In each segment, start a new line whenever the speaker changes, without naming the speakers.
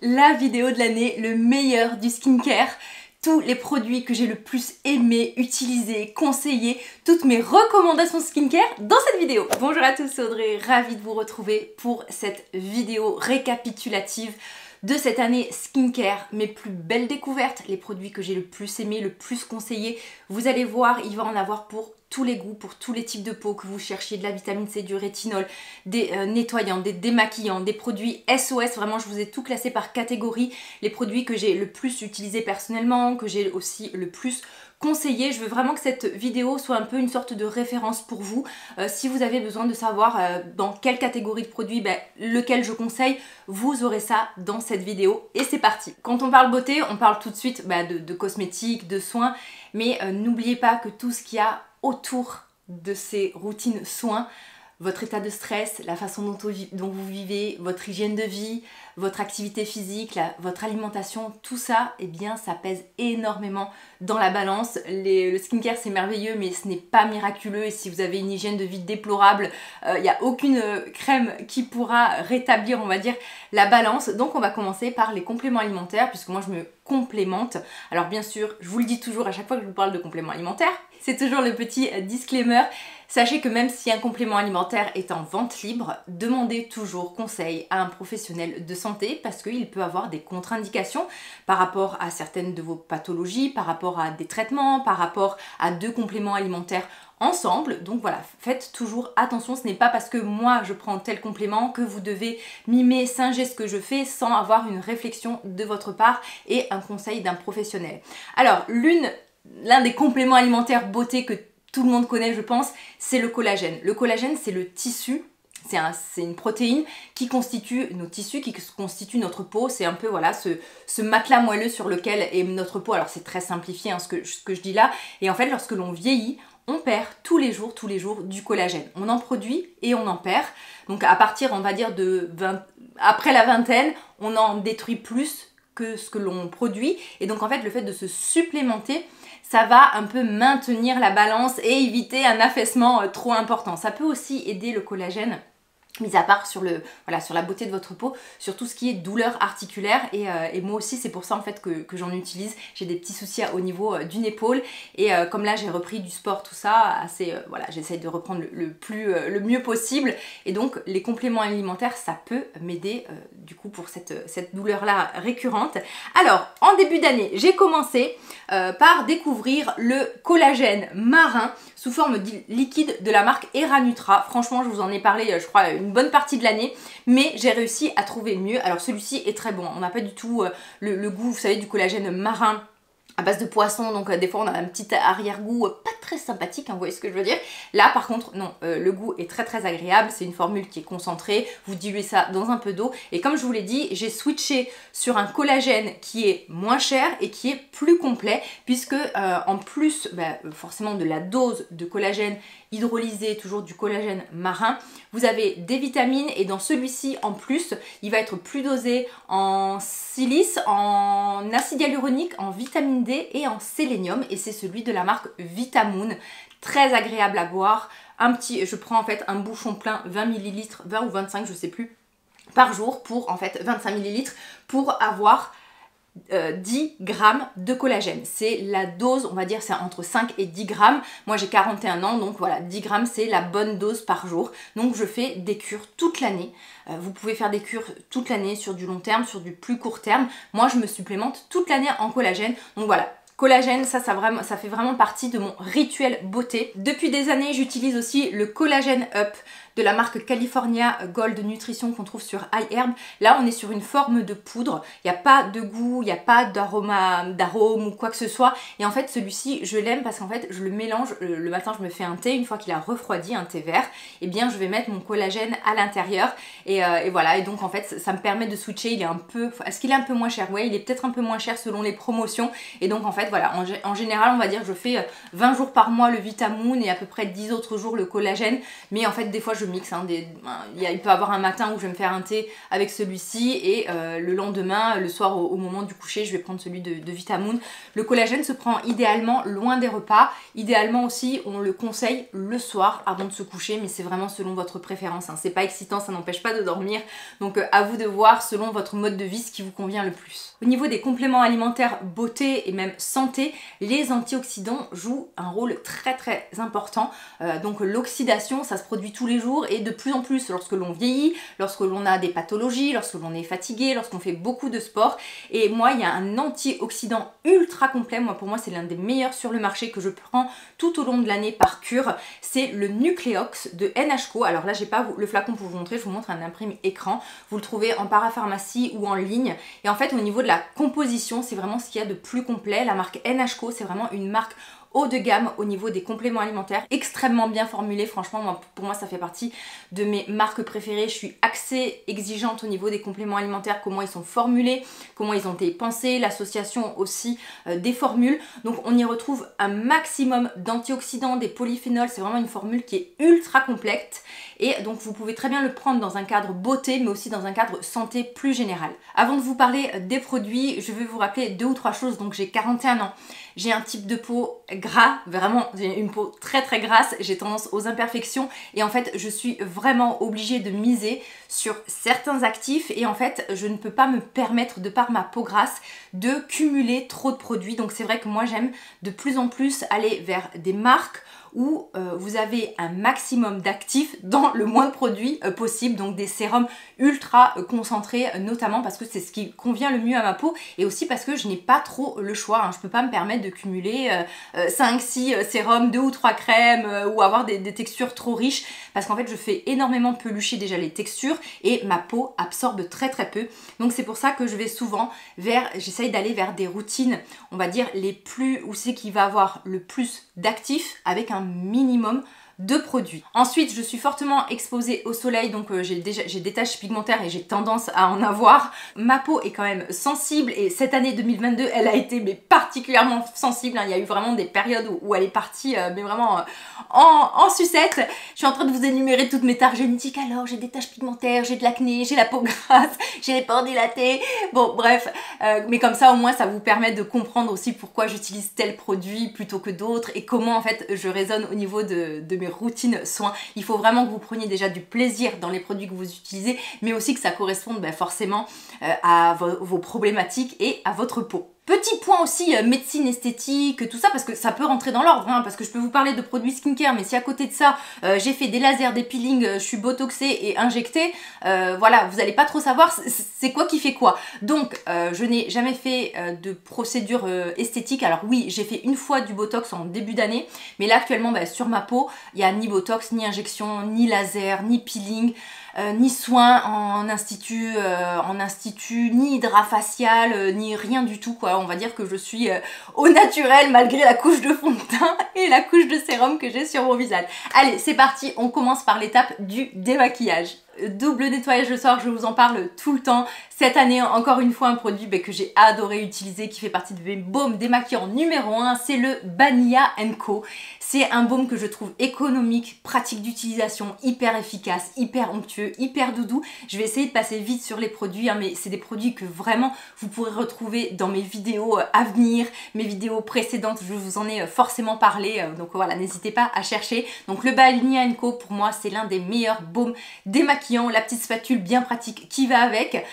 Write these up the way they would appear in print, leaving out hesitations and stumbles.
La vidéo de l'année, le meilleur du skincare, tous les produits que j'ai le plus aimé, utilisé, conseillé, toutes mes recommandations skincare dans cette vidéo. Bonjour à tous, c'est Audrey, ravie de vous retrouver pour cette vidéo récapitulative de cette année skincare, mes plus belles découvertes, les produits que j'ai le plus aimé, le plus conseillé. Vous allez voir, il va en avoir pour tous les goûts, pour tous les types de peau, que vous cherchiez de la vitamine C, du rétinol, des nettoyants, des démaquillants, des produits SOS, vraiment je vous ai tout classé par catégorie, les produits que j'ai le plus utilisés personnellement, que j'ai aussi le plus conseillé. Je veux vraiment que cette vidéo soit un peu une sorte de référence pour vous. Si vous avez besoin de savoir dans quelle catégorie de produits, lequel je conseille, vous aurez ça dans cette vidéo et c'est parti. Quand on parle beauté, on parle tout de suite de cosmétiques, de soins, mais n'oubliez pas que tout ce qu'il y a autour de ces routines soins, votre état de stress, la façon dont vous vivez, votre hygiène de vie, votre activité physique, votre alimentation, tout ça, eh bien ça pèse énormément dans la balance. Le skincare c'est merveilleux mais ce n'est pas miraculeux et si vous avez une hygiène de vie déplorable, il n'y a aucune crème qui pourra rétablir, on va dire, la balance. Donc on va commencer par les compléments alimentaires puisque moi je me complémente. Alors bien sûr, je vous le dis toujours à chaque fois que je vous parle de compléments alimentaires, c'est toujours le petit disclaimer. Sachez que même si un complément alimentaire est en vente libre, demandez toujours conseil à un professionnel de santé parce qu'il peut avoir des contre-indications par rapport à certaines de vos pathologies, par rapport à des traitements, par rapport à deux compléments alimentaires ensemble. Donc voilà, faites toujours attention, ce n'est pas parce que moi je prends tel complément que vous devez mimer, singer ce que je fais sans avoir une réflexion de votre part et un conseil d'un professionnel. Alors l'un des compléments alimentaires beauté que tout le monde connaît je pense, c'est le collagène. Le collagène c'est le tissu, c'est une protéine qui constitue nos tissus, qui constitue notre peau. C'est un peu voilà ce matelas moelleux sur lequel est notre peau. Alors c'est très simplifié ce que je dis là. Et en fait lorsque l'on vieillit, on perd tous les jours du collagène. On en produit et on en perd. Donc à partir on va dire après la vingtaine, on en détruit plus que ce que l'on produit. Et donc en fait le fait de se supplémenter, ça va un peu maintenir la balance et éviter un affaissement trop important. Ça peut aussi aider le collagène, mis à part sur la beauté de votre peau, sur tout ce qui est douleur articulaire et moi aussi c'est pour ça en fait que j'en utilise. J'ai des petits soucis au niveau d'une épaule et comme là j'ai repris du sport tout ça, j'essaye de reprendre le mieux possible et donc les compléments alimentaires ça peut m'aider du coup pour cette douleur là récurrente. Alors en début d'année j'ai commencé par découvrir le collagène marin sous forme liquide de la marque Eranutra. Franchement je vous en ai parlé je crois une bonne partie de l'année, mais j'ai réussi à trouver mieux. Alors celui-ci est très bon, on n'a pas du tout le goût, vous savez, du collagène marin à base de poisson, donc des fois on a un petit arrière-goût pas très sympathique, vous voyez ce que je veux dire. Là par contre non, le goût est très très agréable, c'est une formule qui est concentrée, vous diluez ça dans un peu d'eau et comme je vous l'ai dit, j'ai switché sur un collagène qui est moins cher et qui est plus complet puisque en plus forcément de la dose de collagène hydrolysé, toujours du collagène marin, vous avez des vitamines et dans celui-ci en plus, il va être plus dosé en silice, en acide hyaluronique, en vitamine D et en sélénium et c'est celui de la marque Vitamoon, très agréable à boire. Je prends en fait un bouchon plein 20 ml, 20 ou 25 je sais plus, par jour pour en fait 25 ml pour avoir 10 grammes de collagène. C'est la dose, on va dire c'est entre 5 et 10 grammes. Moi j'ai 41 ans donc voilà, 10 grammes c'est la bonne dose par jour. Donc je fais des cures toute l'année. Vous pouvez faire des cures toute l'année sur du long terme, sur du plus court terme. Moi je me supplémente toute l'année en collagène. Donc voilà. Collagène, ça fait vraiment partie de mon rituel beauté. Depuis des années, j'utilise aussi le Collagène Up de la marque California Gold Nutrition qu'on trouve sur iHerb. Là, on est sur une forme de poudre. Il n'y a pas de goût, il n'y a pas d'arôme ou quoi que ce soit. Et en fait, celui-ci, je l'aime parce qu'en fait, je le mélange. Le matin, je me fais un thé. Une fois qu'il a refroidi, un thé vert, eh bien, je vais mettre mon collagène à l'intérieur. Et voilà. Et donc, en fait, ça me permet de switcher. Est-ce qu'il est un peu moins cher? Ouais, il est peut-être un peu moins cher selon les promotions. Et donc, en fait, voilà. En général, on va dire que je fais 20 jours par mois le Vitamoon et à peu près 10 autres jours le collagène. Mais en fait, des fois, je je mixe. Hein, il peut y avoir un matin où je vais me faire un thé avec celui-ci et le lendemain, le soir au moment du coucher, je vais prendre celui de Vitamoon. Le collagène se prend idéalement loin des repas. Idéalement aussi, on le conseille le soir avant de se coucher, mais c'est vraiment selon votre préférence. Hein. C'est pas excitant, ça n'empêche pas de dormir. Donc à vous de voir selon votre mode de vie ce qui vous convient le plus. Au niveau des compléments alimentaires beauté et même santé, les antioxydants jouent un rôle très important. Donc l'oxydation, ça se produit tous les jours et de plus en plus lorsque l'on vieillit, lorsque l'on a des pathologies, lorsque l'on est fatigué, lorsqu'on fait beaucoup de sport. Et moi, il y a un antioxydant ultra complet. Pour moi, c'est l'un des meilleurs sur le marché que je prends tout au long de l'année par cure. C'est le Nucléox de NHCO. Alors là, j'ai pas le flacon pour vous montrer, je vous montre un imprimé écran. Vous le trouvez en parapharmacie ou en ligne. Et en fait, au niveau de la composition, c'est vraiment ce qu'il y a de plus complet. La marque NHCO, c'est vraiment une marque haut de gamme au niveau des compléments alimentaires, extrêmement bien formulé. Franchement, pour moi, ça fait partie de mes marques préférées. Je suis assez exigeante au niveau des compléments alimentaires, comment ils sont formulés, comment ils ont été pensés, l'association aussi des formules. Donc, on y retrouve un maximum d'antioxydants, des polyphénols. C'est vraiment une formule qui est ultra complète. Et donc, vous pouvez très bien le prendre dans un cadre beauté, mais aussi dans un cadre santé plus général. Avant de vous parler des produits, je vais vous rappeler 2 ou 3 choses. Donc, j'ai 41 ans. J'ai un type de peau gras, vraiment, j'ai une peau très grasse, j'ai tendance aux imperfections et en fait, je suis vraiment obligée de miser sur certains actifs et en fait, je ne peux pas me permettre, de par ma peau grasse, de cumuler trop de produits. Donc c'est vrai que moi, j'aime de plus en plus aller vers des marques où vous avez un maximum d'actifs dans le moins de produits possible, donc des sérums ultra concentrés notamment parce que c'est ce qui convient le mieux à ma peau et aussi parce que je n'ai pas trop le choix, hein. Je peux pas me permettre de cumuler 5-6 sérums, 2 ou 3 crèmes ou avoir des textures trop riches parce qu'en fait je fais énormément pelucher déjà les textures et ma peau absorbe très peu. Donc c'est pour ça que je vais souvent j'essaye d'aller vers des routines, on va dire les plus, où c'est qui va avoir le plus d'actifs avec un minimum de produits. Ensuite, je suis fortement exposée au soleil, donc j'ai des taches pigmentaires et j'ai tendance à en avoir. Ma peau est quand même sensible et cette année 2022, elle a été particulièrement sensible. Hein. Il y a eu vraiment des périodes où elle est partie mais vraiment en sucette. Je suis en train de vous énumérer toutes mes tares génétiques. Alors, j'ai des taches pigmentaires, j'ai de l'acné, j'ai la peau grasse, j'ai les pores dilatés. Bon, bref, mais comme ça, au moins, ça vous permet de comprendre aussi pourquoi j'utilise tel produit plutôt que d'autres et comment en fait je raisonne au niveau de mes routines soins. Il faut vraiment que vous preniez déjà du plaisir dans les produits que vous utilisez, mais aussi que ça corresponde forcément à vos problématiques et à votre peau. Petit point aussi, médecine esthétique, tout ça, parce que ça peut rentrer dans l'ordre, hein, parce que je peux vous parler de produits skincare, mais si à côté de ça, j'ai fait des lasers, des peelings, je suis botoxée et injectée, voilà, vous allez pas trop savoir c'est quoi qui fait quoi. Donc, je n'ai jamais fait de procédure esthétique. Alors oui, j'ai fait une fois du botox en début d'année, mais là actuellement, sur ma peau, il n'y a ni botox, ni injection, ni laser, ni peeling, ni soins en institut, ni hydra facial, ni rien du tout quoi. On va dire que je suis au naturel malgré la couche de fond de teint et la couche de sérum que j'ai sur mon visage. Allez, c'est parti, on commence par l'étape du démaquillage. Double nettoyage le soir, je vous en parle tout le temps. Cette année, encore une fois, un produit que j'ai adoré utiliser, qui fait partie de mes baumes démaquillants numéro 1, c'est le Banilla & Co. C'est un baume que je trouve économique, pratique d'utilisation, hyper efficace, hyper onctueux, hyper doudou. Je vais essayer de passer vite sur les produits, hein, mais c'est des produits que vraiment vous pourrez retrouver dans mes vidéos à venir, mes vidéos précédentes, je vous en ai forcément parlé, donc voilà, n'hésitez pas à chercher. Donc le Banilla & Co, pour moi, c'est l'un des meilleurs baumes démaquillants, la petite spatule bien pratique qui va avec.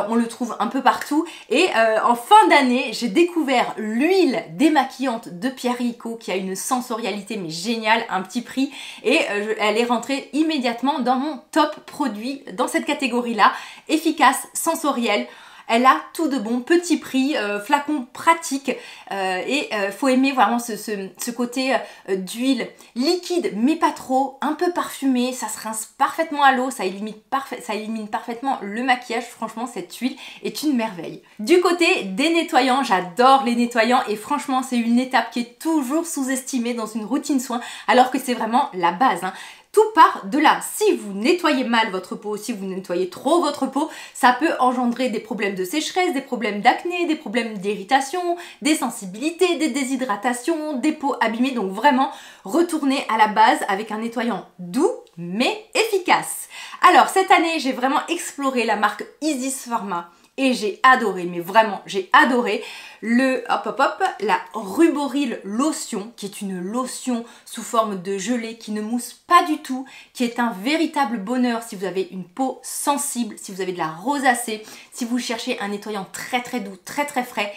On le trouve un peu partout et en fin d'année j'ai découvert l'huile démaquillante de Pierre Rico qui a une sensorialité mais géniale, un petit prix et elle est rentrée immédiatement dans mon top produit dans cette catégorie là, efficace, sensorielle. Elle a tout de bon, petit prix, flacon pratique et faut aimer vraiment ce côté d'huile liquide mais pas trop, un peu parfumé, ça se rince parfaitement à l'eau, ça élimine parfaitement le maquillage. Franchement, cette huile est une merveille. Du côté des nettoyants, j'adore les nettoyants et franchement, c'est une étape qui est toujours sous-estimée dans une routine soin alors que c'est vraiment la base, hein. Tout part de là. Si vous nettoyez mal votre peau, si vous nettoyez trop votre peau, ça peut engendrer des problèmes de sécheresse, des problèmes d'acné, des problèmes d'irritation, des sensibilités, des déshydratations, des peaux abîmées. Donc vraiment, retournez à la base avec un nettoyant doux mais efficace. Alors cette année, j'ai vraiment exploré la marque Isis Pharma et j'ai adoré, mais vraiment j'ai adoré la Ruboril Lotion, qui est une lotion sous forme de gelée qui ne mousse pas du tout, qui est un véritable bonheur si vous avez une peau sensible, si vous avez de la rosacée, si vous cherchez un nettoyant très très doux, très très frais.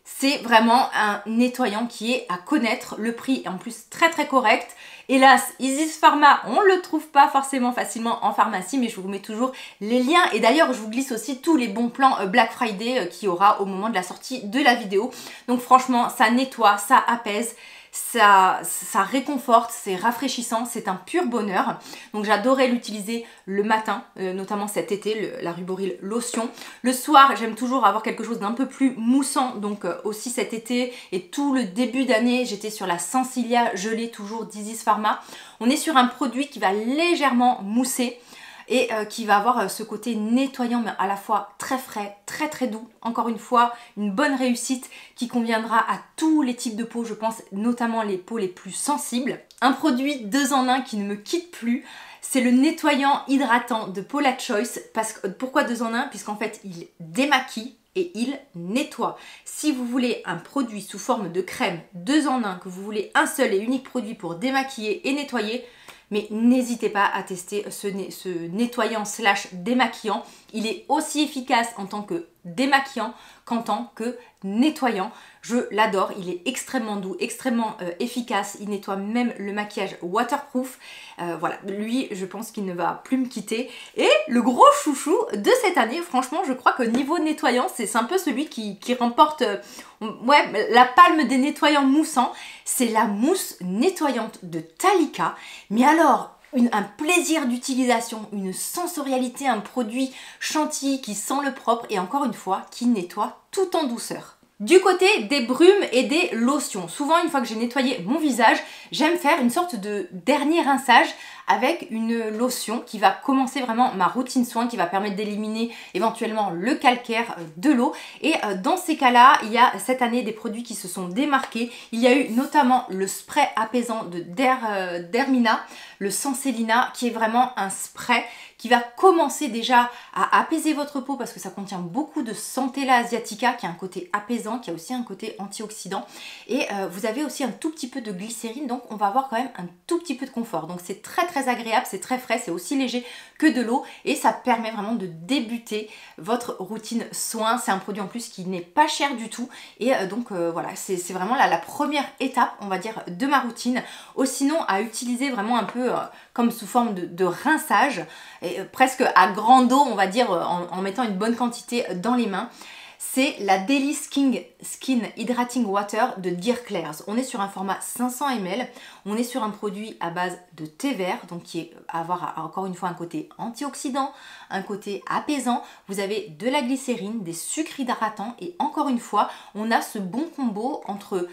C'est vraiment un nettoyant qui est à connaître, le prix est en plus très très correct. Hélas, Isis Pharma, on ne le trouve pas forcément facilement en pharmacie, mais je vous mets toujours les liens. Et d'ailleurs, je vous glisse aussi tous les bons plans Black Friday qu'il y aura au moment de la sortie de la vidéo. Donc franchement, ça nettoie, ça apaise. Ça réconforte, c'est rafraîchissant, c'est un pur bonheur. Donc j'adorais l'utiliser le matin, notamment cet été, la Ruboril Lotion. Le soir, j'aime toujours avoir quelque chose d'un peu plus moussant, donc aussi cet été et tout le début d'année, j'étais sur la Sensilia gelée, toujours d'Isis Pharma. On est sur un produit qui va légèrement mousser et qui va avoir ce côté nettoyant mais à la fois très frais, très très doux. Encore une fois, une bonne réussite qui conviendra à tous les types de peau, je pense notamment les peaux les plus sensibles. Un produit 2 en 1 qui ne me quitte plus, c'est le nettoyant hydratant de Paula Choice. Pourquoi 2 en 1? Puisqu'en fait il démaquille et il nettoie. Si vous voulez un produit sous forme de crème 2 en 1, que vous voulez un seul et unique produit pour démaquiller et nettoyer, mais n'hésitez pas à tester ce nettoyant slash démaquillant. Il est aussi efficace en tant que démaquillant qu'en tant que nettoyant. Je l'adore, il est extrêmement doux, extrêmement efficace. Il nettoie même le maquillage waterproof. Voilà, lui, je pense qu'il ne va plus me quitter. Et le gros chouchou de cette année, franchement, je crois que niveau nettoyant, c'est un peu celui qui remporte la palme des nettoyants moussants. C'est la mousse nettoyante de Talika. Mais alors, un plaisir d'utilisation, une sensorialité, un produit chantilly qui sent le propre et encore une fois, qui nettoie tout en douceur. Du côté des brumes et des lotions, souvent une fois que j'ai nettoyé mon visage, j'aime faire une sorte de dernier rinçage avec une lotion qui va commencer vraiment ma routine soin, qui va permettre d'éliminer éventuellement le calcaire de l'eau. Et dans ces cas-là, il y a cette année des produits qui se sont démarqués. Il y a eu notamment le spray apaisant de Dermina, le Senselina, qui est vraiment un spray qui va commencer déjà à apaiser votre peau parce que ça contient beaucoup de Centella asiatica qui a un côté apaisant, qui a aussi un côté antioxydant. Et vous avez aussi un tout petit peu de glycérine, donc on va avoir quand même un tout petit peu de confort. Donc c'est très très agréable, c'est très frais, c'est aussi léger que de l'eau et ça permet vraiment de débuter votre routine soin. C'est un produit en plus qui n'est pas cher du tout et donc voilà, c'est vraiment la première étape, on va dire, de ma routine. Ou sinon à utiliser vraiment un peu comme sous forme de rinçage, et presque à grande eau, on va dire, en mettant une bonne quantité dans les mains. C'est la Daily Skin Hydrating Water de Dear Klairs. On est sur un format 500 ml, on est sur un produit à base de thé vert, donc qui est avoir encore une fois un côté antioxydant, un côté apaisant. Vous avez de la glycérine, des sucres hydratants et encore une fois, on a ce bon combo entre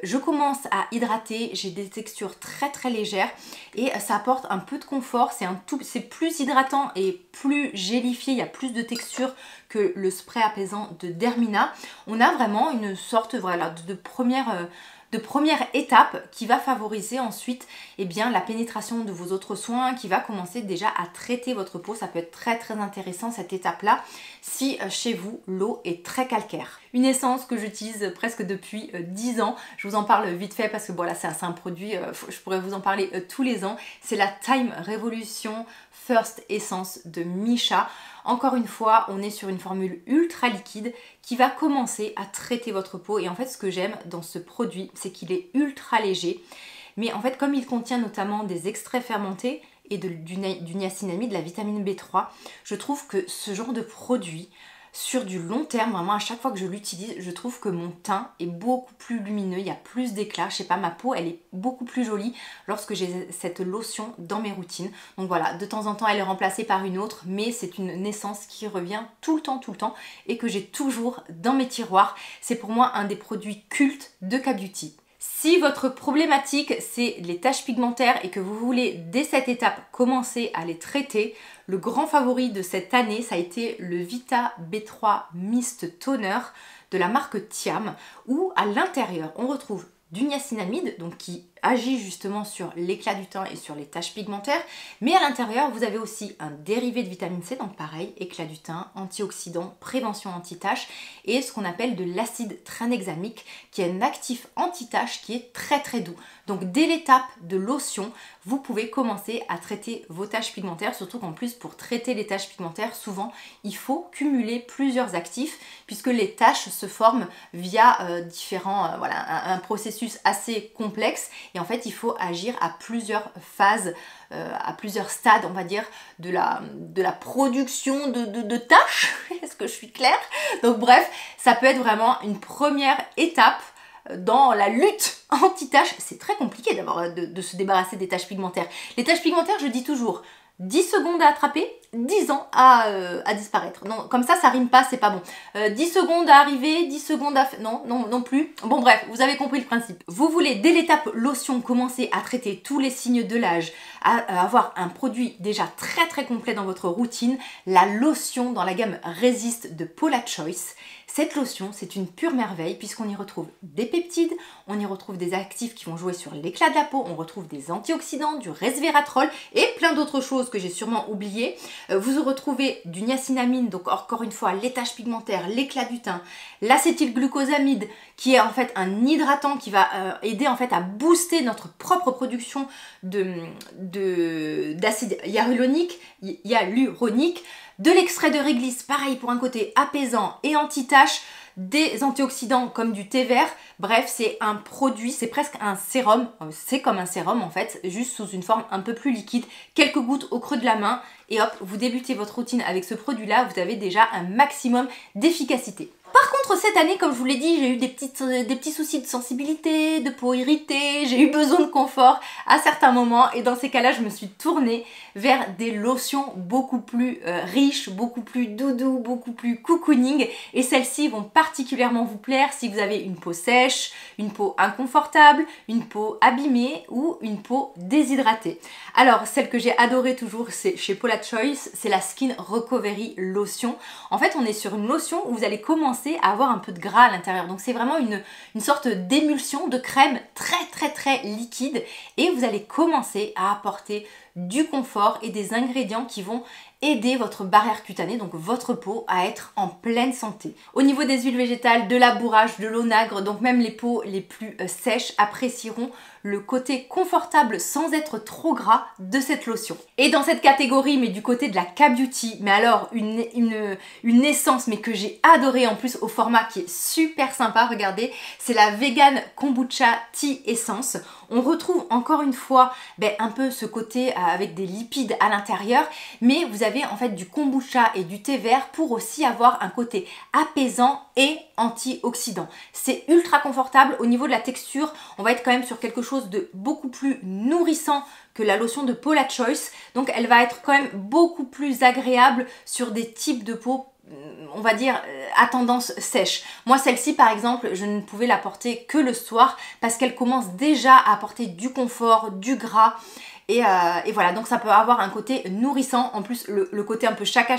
je commence à hydrater, j'ai des textures très très légères et ça apporte un peu de confort, c'est plus hydratant et plus gélifié, il y a plus de texture que le spray apaisant de Dermina. On a vraiment une sorte voilà, de première étape qui va favoriser ensuite la pénétration de vos autres soins, qui va commencer déjà à traiter votre peau. Ça peut être très très intéressant cette étape-là si chez vous l'eau est très calcaire. Une essence que j'utilise presque depuis 10 ans, je vous en parle vite fait parce que voilà, c'est un produit, je pourrais vous en parler tous les ans, c'est la Time Revolution First Essence de Missha. Encore une fois, on est sur une formule ultra liquide qui va commencer à traiter votre peau. Et en fait, ce que j'aime dans ce produit, c'est qu'il est ultra léger. Mais en fait, comme il contient notamment des extraits fermentés et du niacinamide, de la vitamine B3, je trouve que ce genre de produit, sur du long terme, vraiment à chaque fois que je l'utilise, je trouve que mon teint est beaucoup plus lumineux, il y a plus d'éclat, je sais pas, ma peau elle est beaucoup plus jolie lorsque j'ai cette lotion dans mes routines. Donc voilà, de temps en temps elle est remplacée par une autre, mais c'est une naissance qui revient tout le temps et que j'ai toujours dans mes tiroirs. C'est pour moi un des produits cultes de K-Beauty. Si votre problématique c'est les taches pigmentaires et que vous voulez dès cette étape commencer à les traiter, le grand favori de cette année ça a été le Vita B3 Mist Toner de la marque Thiam, où à l'intérieur on retrouve du niacinamide, donc qui agit justement sur l'éclat du teint et sur les taches pigmentaires, mais à l'intérieur vous avez aussi un dérivé de vitamine C, donc pareil, éclat du teint, antioxydant, prévention anti-taches et ce qu'on appelle de l'acide tranexamique qui est un actif anti-taches qui est très très doux. Donc dès l'étape de lotion, vous pouvez commencer à traiter vos taches pigmentaires, surtout qu'en plus pour traiter les taches pigmentaires, souvent il faut cumuler plusieurs actifs puisque les taches se forment via différents, voilà, un processus assez complexe et en fait il faut agir à plusieurs phases, à plusieurs stades on va dire de la production de taches. Est-ce que je suis claire? Donc bref, ça peut être vraiment une première étape dans la lutte anti-taches. C'est très compliqué d'abord de se débarrasser des taches pigmentaires. Les taches pigmentaires, je dis toujours, 10 secondes à attraper, 10 ans à disparaître. Non, comme ça rime pas, c'est pas bon. 10 secondes à arriver, 10 secondes à... Non plus. Bon bref, vous avez compris le principe. Vous voulez, dès l'étape lotion, commencer à traiter tous les signes de l'âge, à avoir un produit déjà très très complet dans votre routine, la lotion dans la gamme Resist de Paula Choice. Cette lotion, c'est une pure merveille puisqu'on y retrouve des peptides, on y retrouve des actifs qui vont jouer sur l'éclat de la peau, on retrouve des antioxydants, du resveratrol et plein d'autres choses que j'ai sûrement oubliées. Vous retrouvez du niacinamide, donc encore une fois, les taches pigmentaires, l'éclat du teint, l'acétylglucosamide qui est en fait un hydratant qui va aider en fait à booster notre propre production d'acide hyaluronique, de l'extrait de réglisse, pareil pour un côté apaisant et anti-tache, des antioxydants comme du thé vert. Bref, c'est un produit, c'est presque un sérum, c'est comme un sérum en fait, juste sous une forme un peu plus liquide, quelques gouttes au creux de la main et hop, vous débutez votre routine avec ce produit-là, vous avez déjà un maximum d'efficacité. Par contre, cette année, comme je vous l'ai dit, j'ai eu des petits soucis de sensibilité, de peau irritée, j'ai eu besoin de confort à certains moments et dans ces cas-là, je me suis tournée vers des lotions beaucoup plus riches, beaucoup plus doudou, beaucoup plus cocooning et celles-ci vont particulièrement vous plaire si vous avez une peau sèche, une peau inconfortable, une peau abîmée ou une peau déshydratée. Alors, celle que j'ai adorée toujours, c'est chez Paula Choice, c'est la Skin Recovery Lotion. En fait, on est sur une lotion où vous allez commencer à avoir un peu de gras à l'intérieur. Donc c'est vraiment une sorte d'émulsion de crème très liquide et vous allez commencer à apporter du confort et des ingrédients qui vont aider votre barrière cutanée, donc votre peau, à être en pleine santé. Au niveau des huiles végétales, de l'abourage, de l'onagre, donc même les peaux les plus sèches apprécieront le côté confortable sans être trop gras de cette lotion. Et dans cette catégorie, mais du côté de la K-Beauty, mais alors une essence mais que j'ai adorée en plus au format qui est super sympa, regardez, c'est la Vegan Kombucha Tea Essence. On retrouve encore une fois un peu ce côté avec des lipides à l'intérieur, mais vous avez en fait du kombucha et du thé vert pour aussi avoir un côté apaisant et antioxydant. C'est ultra confortable. Au niveau de la texture, on va être quand même sur quelque chose de beaucoup plus nourrissant que la lotion de Paula Choice. Donc elle va être quand même beaucoup plus agréable sur des types de peau, on va dire, à tendance sèche. Moi, celle-ci, par exemple, je ne pouvais la porter que le soir parce qu'elle commence déjà à apporter du confort, du gras. Et voilà, donc ça peut avoir un côté nourrissant. En plus, le côté un peu chaka,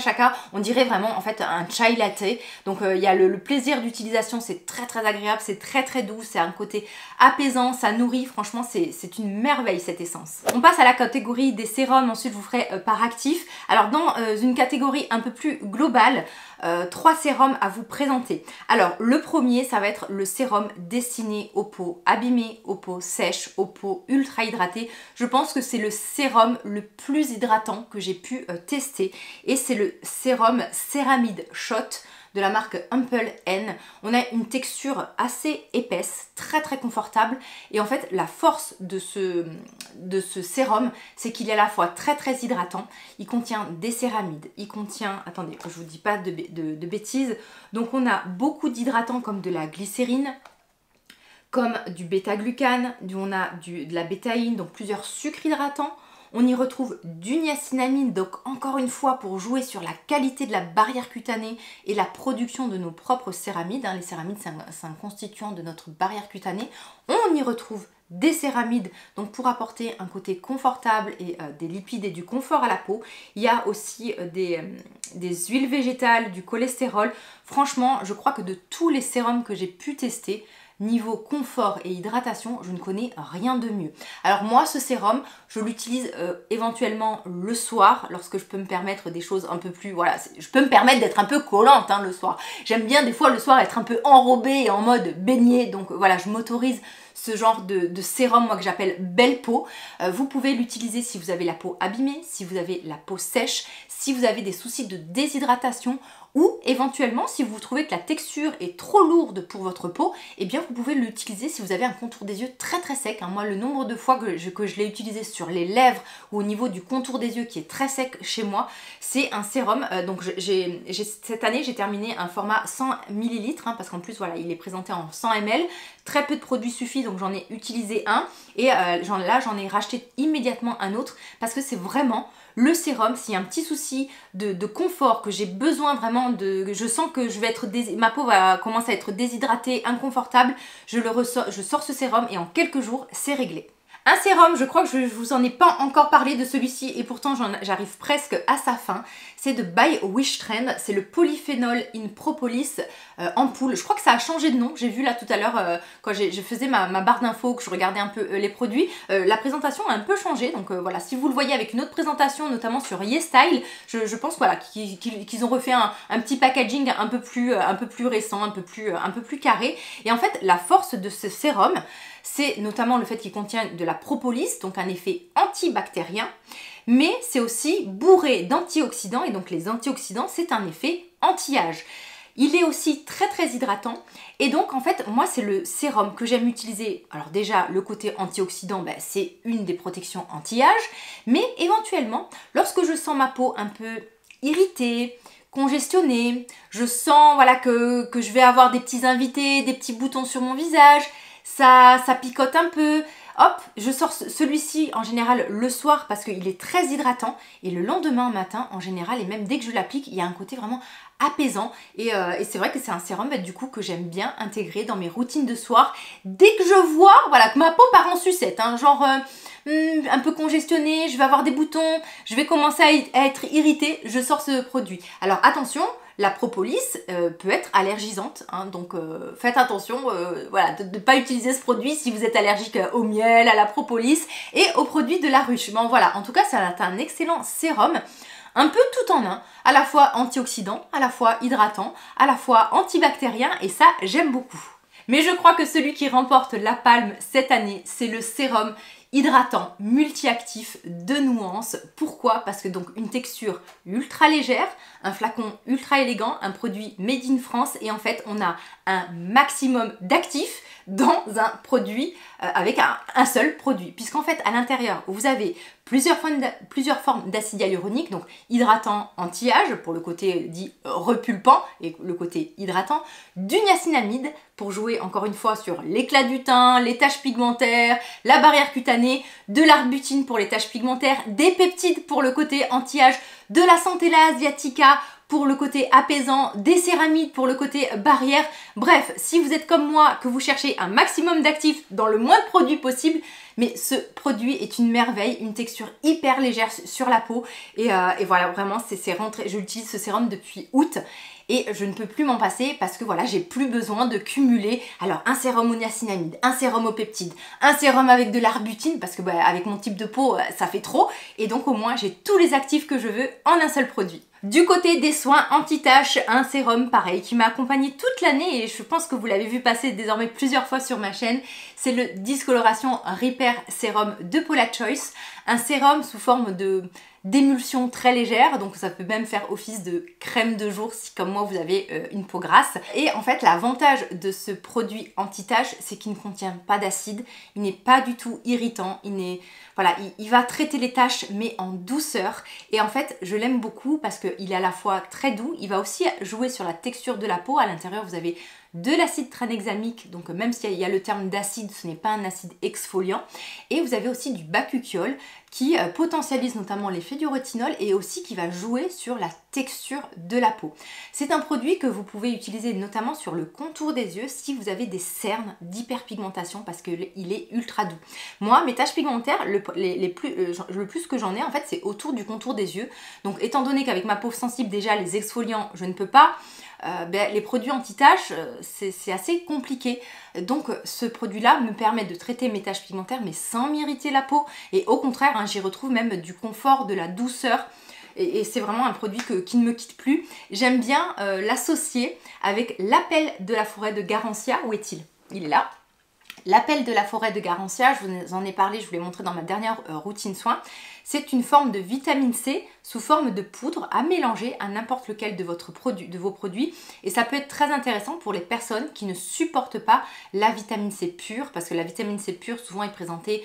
on dirait vraiment en fait un chai latte. Donc il y a le plaisir d'utilisation, c'est très agréable, c'est très doux, c'est un côté apaisant, ça nourrit. Franchement, c'est une merveille cette essence. On passe à la catégorie des sérums, ensuite je vous ferai par actif. Alors dans une catégorie un peu plus globale, 3 sérums à vous présenter. Alors le premier, ça va être le sérum destiné aux peaux abîmées, aux peaux sèches, aux peaux ultra hydratées. Je pense que c'est le sérum le plus hydratant que j'ai pu tester et c'est le sérum Céramide Shot de la marque Ample N. On a une texture assez épaisse, très confortable et en fait la force de ce sérum, c'est qu'il est à la fois très hydratant, il contient des céramides, il contient, attendez que je vous dis pas de bêtises, donc on a beaucoup d'hydratants comme de la glycérine, comme du bêta-glucane, on a de la bétaïne, donc plusieurs sucres hydratants. On y retrouve du niacinamide, donc encore une fois pour jouer sur la qualité de la barrière cutanée et la production de nos propres céramides. Les céramides, c'est un constituant de notre barrière cutanée. On y retrouve des céramides, donc pour apporter un côté confortable et des lipides et du confort à la peau. Il y a aussi des huiles végétales, du cholestérol. Franchement, je crois que de tous les sérums que j'ai pu tester, niveau confort et hydratation, je ne connais rien de mieux. Alors moi, ce sérum, je l'utilise éventuellement le soir, lorsque je peux me permettre des choses un peu plus, voilà, je peux me permettre d'être un peu collante le soir. J'aime bien des fois le soir être un peu enrobée et en mode baignée, donc voilà, je m'autorise ce genre de sérum, moi, que j'appelle belle peau. Vous pouvez l'utiliser si vous avez la peau abîmée, si vous avez la peau sèche, si vous avez des soucis de déshydratation, ou éventuellement si vous trouvez que la texture est trop lourde pour votre peau, eh bien vous pouvez l'utiliser si vous avez un contour des yeux très très sec. Moi, le nombre de fois que je l'ai utilisé sur les lèvres ou au niveau du contour des yeux qui est très sec chez moi, c'est un sérum. Donc cette année j'ai terminé un format 100 ml parce qu'en plus voilà, il est présenté en 100 ml. Très peu de produits suffit, donc j'en ai utilisé un et là j'en ai racheté immédiatement un autre parce que c'est vraiment le sérum. S'il y a un petit souci de confort, que j'ai besoin vraiment je sens que ma peau va commencer à être déshydratée, inconfortable, je sors ce sérum et en quelques jours c'est réglé. Un sérum, je crois que je ne vous en ai pas encore parlé de celui-ci et pourtant j'arrive presque à sa fin. C'est de By Wishtrend, c'est le polyphénol in propolis ampoule. Je crois que ça a changé de nom, j'ai vu là tout à l'heure quand je faisais ma barre d'infos, que je regardais un peu les produits, la présentation a un peu changé. Donc voilà, si vous le voyez avec une autre présentation, notamment sur YesStyle, je pense voilà, qu'ils ont refait un petit packaging un peu plus récent, un peu plus carré. Et en fait, la force de ce sérum, c'est notamment le fait qu'il contient de la propolis, donc un effet antibactérien, mais c'est aussi bourré d'antioxydants, et donc les antioxydants, c'est un effet anti-âge. Il est aussi très très hydratant, et donc en fait, moi c'est le sérum que j'aime utiliser. Alors déjà, le côté antioxydant, c'est une des protections anti-âge, mais éventuellement, lorsque je sens ma peau un peu irritée, congestionnée, je sens voilà, que je vais avoir des petits invités, des petits boutons sur mon visage, ça picote un peu, hop, je sors celui-ci en général le soir parce qu'il est très hydratant et le lendemain matin en général, et même dès que je l'applique, il y a un côté vraiment apaisant et c'est vrai que c'est un sérum du coup que j'aime bien intégrer dans mes routines de soir dès que je vois voilà, que ma peau part en sucette, genre un peu congestionnée, je vais avoir des boutons, je vais commencer à être irritée, je sors ce produit. Alors attention, la propolis peut être allergisante, donc faites attention voilà, de ne pas utiliser ce produit si vous êtes allergique au miel, à la propolis et aux produits de la ruche. Bon voilà, en tout cas c'est un excellent sérum, un peu tout en un, à la fois antioxydant, à la fois hydratant, à la fois antibactérien, et ça j'aime beaucoup. Mais je crois que celui qui remporte la palme cette année, c'est le sérum hydratant multi-actif de Nuance. Pourquoi? Parce que donc une texture ultra légère, un flacon ultra élégant, un produit made in France, et en fait on a un maximum d'actifs dans un produit avec un seul produit, puisqu'en fait à l'intérieur vous avez plusieurs formes d'acide hyaluronique, donc hydratant, anti-âge pour le côté dit repulpant et le côté hydratant, du niacinamide pour jouer encore une fois sur l'éclat du teint, les taches pigmentaires, la barrière cutanée, de l'arbutine pour les taches pigmentaires, des peptides pour le côté anti-âge, de la centella asiatica pour le côté apaisant, des céramides pour le côté barrière. Bref, si vous êtes comme moi, que vous cherchez un maximum d'actifs dans le moins de produits possible, mais ce produit est une merveille, une texture hyper légère sur la peau. Et voilà, vraiment, c'est rentré. Je l'utilise ce sérum depuis août. Et je ne peux plus m'en passer parce que voilà, j'ai plus besoin de cumuler alors un sérum au niacinamide, un sérum au peptide, un sérum avec de l'arbutine parce que avec mon type de peau, ça fait trop. Et donc au moins, j'ai tous les actifs que je veux en un seul produit. Du côté des soins anti-taches, un sérum pareil qui m'a accompagné toute l'année et je pense que vous l'avez vu passer désormais plusieurs fois sur ma chaîne, c'est le Discoloration Repair Sérum de Paula Choice, un sérum sous forme d'émulsion très légère, donc ça peut même faire office de crème de jour si comme moi vous avez une peau grasse. Et en fait l'avantage de ce produit anti-tache, c'est qu'il ne contient pas d'acide, il n'est pas du tout irritant, il va traiter les taches mais en douceur, et en fait je l'aime beaucoup parce qu'il est à la fois très doux, il va aussi jouer sur la texture de la peau. À l'intérieur vous avez de l'acide tranexamique, donc même s'il y a le terme d'acide, ce n'est pas un acide exfoliant, et vous avez aussi du bakuchiol qui potentialise notamment l'effet du rétinol et aussi qui va jouer sur la texture de la peau. C'est un produit que vous pouvez utiliser notamment sur le contour des yeux si vous avez des cernes d'hyperpigmentation parce qu'il est ultra doux. Moi, mes taches pigmentaires, le plus que j'en ai en fait, c'est autour du contour des yeux. Donc étant donné qu'avec ma peau sensible déjà, les exfoliants, je ne peux pas, les produits anti-taches, c'est assez compliqué. Donc ce produit-là me permet de traiter mes taches pigmentaires mais sans m'irriter la peau. Et au contraire, hein, j'y retrouve même du confort, de la douceur. Et c'est vraiment un produit qui ne me quitte plus. J'aime bien l'associer avec l'appel de la forêt de Garancia. Où est-il? Il est là. L'appel de la forêt de Garancia, je vous en ai parlé, je vous l'ai montré dans ma dernière routine soin. C'est une forme de vitamine C sous forme de poudre à mélanger à n'importe lequel de vos produits. Et ça peut être très intéressant pour les personnes qui ne supportent pas la vitamine C pure, parce que la vitamine C pure souvent est présentée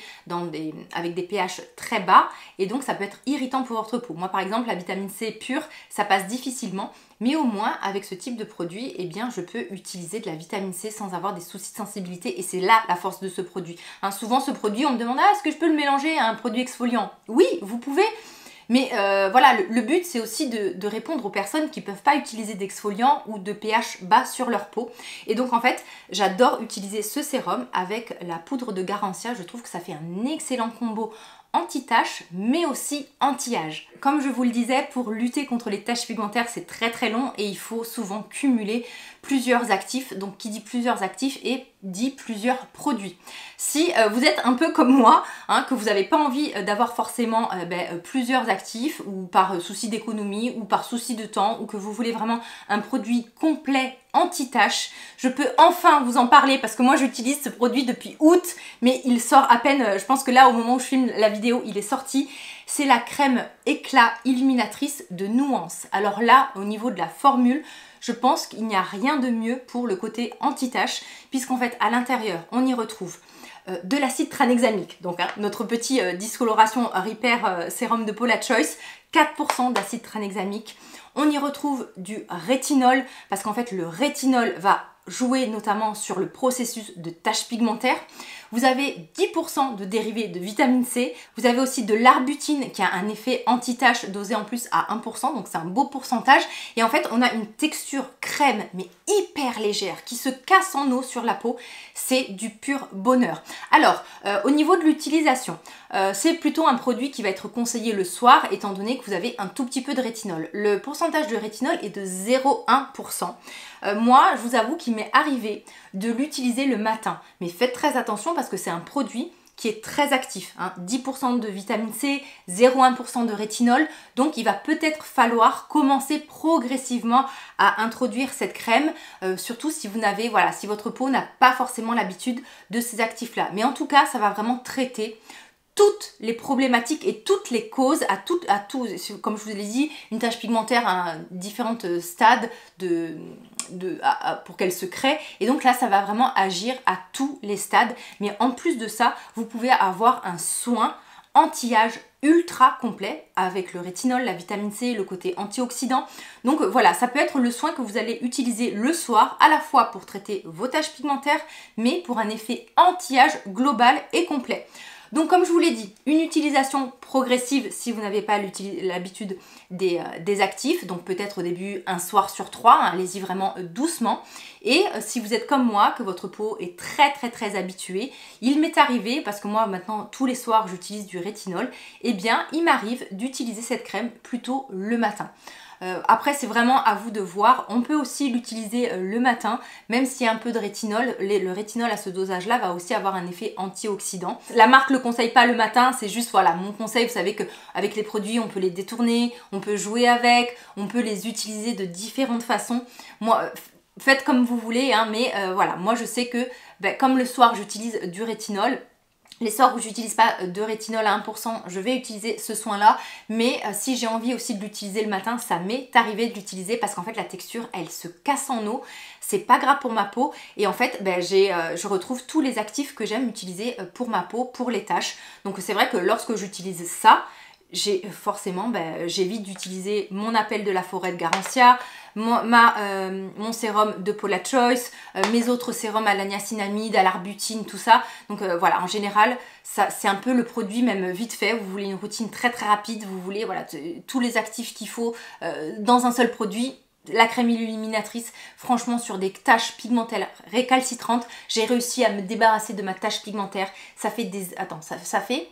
avec des pH très bas et donc ça peut être irritant pour votre peau. Moi par exemple, la vitamine C pure, ça passe difficilement. Mais au moins, avec ce type de produit, eh bien, je peux utiliser de la vitamine C sans avoir des soucis de sensibilité. Et c'est là la force de ce produit. Hein, souvent, ce produit, on me demande « Ah, est-ce que je peux le mélanger à un produit exfoliant ?» Oui, vous pouvez. Mais voilà, le but, c'est aussi de répondre aux personnes qui ne peuvent pas utiliser d'exfoliant ou de pH bas sur leur peau. Et donc, en fait, j'adore utiliser ce sérum avec la poudre de Garancia. Je trouve que ça fait un excellent combo anti-taches mais aussi anti-âge. Comme je vous le disais, pour lutter contre les taches pigmentaires, c'est très long et il faut souvent cumuler plusieurs actifs. Donc qui dit plusieurs actifs et dit plusieurs produits. Si vous êtes un peu comme moi, hein, que vous n'avez pas envie d'avoir forcément plusieurs actifs ou par souci d'économie ou par souci de temps ou que vous voulez vraiment un produit complet anti-taches, je peux enfin vous en parler parce que moi j'utilise ce produit depuis août mais il sort à peine, je pense que là au moment où je filme la vidéo il est sorti. C'est la crème éclat illuminatrice de Nuance. Alors là au niveau de la formule, je pense qu'il n'y a rien de mieux pour le côté anti-taches puisqu'en fait à l'intérieur on y retrouve de l'acide tranexamique, donc hein, notre petit discoloration repair sérum de Paula Choice, 4% d'acide tranexamique. On y retrouve du rétinol parce qu'en fait le rétinol va jouer notamment sur le processus de taches pigmentaires. Vous avez 10% de dérivés de vitamine C. Vous avez aussi de l'arbutine qui a un effet anti-tache dosé en plus à 1%, donc c'est un beau pourcentage. Et en fait, on a une texture crème mais hyper légère qui se casse en eau sur la peau. C'est du pur bonheur. Alors, au niveau de l'utilisation, c'est plutôt un produit qui va être conseillé le soir étant donné que vous avez un tout petit peu de rétinol. Le pourcentage de rétinol est de 0,1%. Moi, je vous avoue qu'il m'est arrivé de l'utiliser le matin. Mais faites très attention parce que c'est un produit qui est très actif. Hein. 10% de vitamine C, 0,1% de rétinol. Donc, il va peut-être falloir commencer progressivement à introduire cette crème. Surtout si vous n'avez, voilà, si votre peau n'a pas forcément l'habitude de ces actifs-là. Mais en tout cas, ça va vraiment traiter toutes les problématiques et toutes les causes comme je vous l'ai dit, une tache pigmentaire à différents stades pour qu'elle se crée. Et donc là, ça va vraiment agir à tous les stades. Mais en plus de ça, vous pouvez avoir un soin anti-âge ultra complet avec le rétinol, la vitamine C, le côté antioxydant. Donc voilà, ça peut être le soin que vous allez utiliser le soir, à la fois pour traiter vos taches pigmentaires, mais pour un effet anti-âge global et complet. Donc comme je vous l'ai dit, une utilisation progressive si vous n'avez pas l'habitude des actifs, donc peut-être au début un soir sur 3, hein, allez-y vraiment doucement. Et si vous êtes comme moi, que votre peau est très habituée, il m'est arrivé, parce que moi maintenant tous les soirs j'utilise du rétinol, eh bien il m'arrive d'utiliser cette crème plutôt le matin. Après c'est vraiment à vous de voir, on peut aussi l'utiliser le matin, même s'il y a un peu de rétinol, le rétinol à ce dosage là va aussi avoir un effet antioxydant. La marque ne le conseille pas le matin, c'est juste voilà mon conseil, vous savez qu'avec les produits on peut les détourner, on peut jouer avec, on peut les utiliser de différentes façons. Moi, faites comme vous voulez, hein, mais voilà, moi je sais que comme le soir j'utilise du rétinol, les soirs où j'utilise pas de rétinol à 1%, je vais utiliser ce soin-là. Mais si j'ai envie aussi de l'utiliser le matin, ça m'est arrivé de l'utiliser parce qu'en fait la texture, elle se casse en eau. C'est pas grave pour ma peau. Et en fait, je retrouve tous les actifs que j'aime utiliser pour ma peau, pour les taches. Donc c'est vrai que lorsque j'utilise ça, j'évite d'utiliser mon appel de la forêt de Garancia, mon sérum de Paula Choice, mes autres sérums à la niacinamide, à l'arbutine, tout ça. Donc voilà, en général, c'est un peu le produit même vite fait. Vous voulez une routine très rapide, vous voulez voilà, tous les actifs qu'il faut dans un seul produit. La crème illuminatrice, franchement sur des taches pigmentaires récalcitrantes, j'ai réussi à me débarrasser de ma tache pigmentaire. Ça fait des... Attends, ça fait...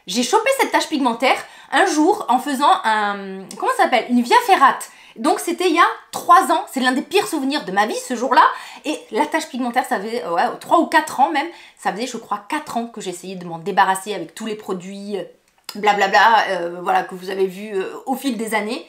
J'ai chopé cette tache pigmentaire un jour en faisant comment ça s'appelle, une via ferrate. Donc c'était il y a 3 ans, c'est l'un des pires souvenirs de ma vie ce jour-là. Et la tache pigmentaire, ça faisait 3 ou 4 ans même, ça faisait je crois 4 ans que j'essayais de m'en débarrasser avec tous les produits blablabla, voilà, que vous avez vu au fil des années.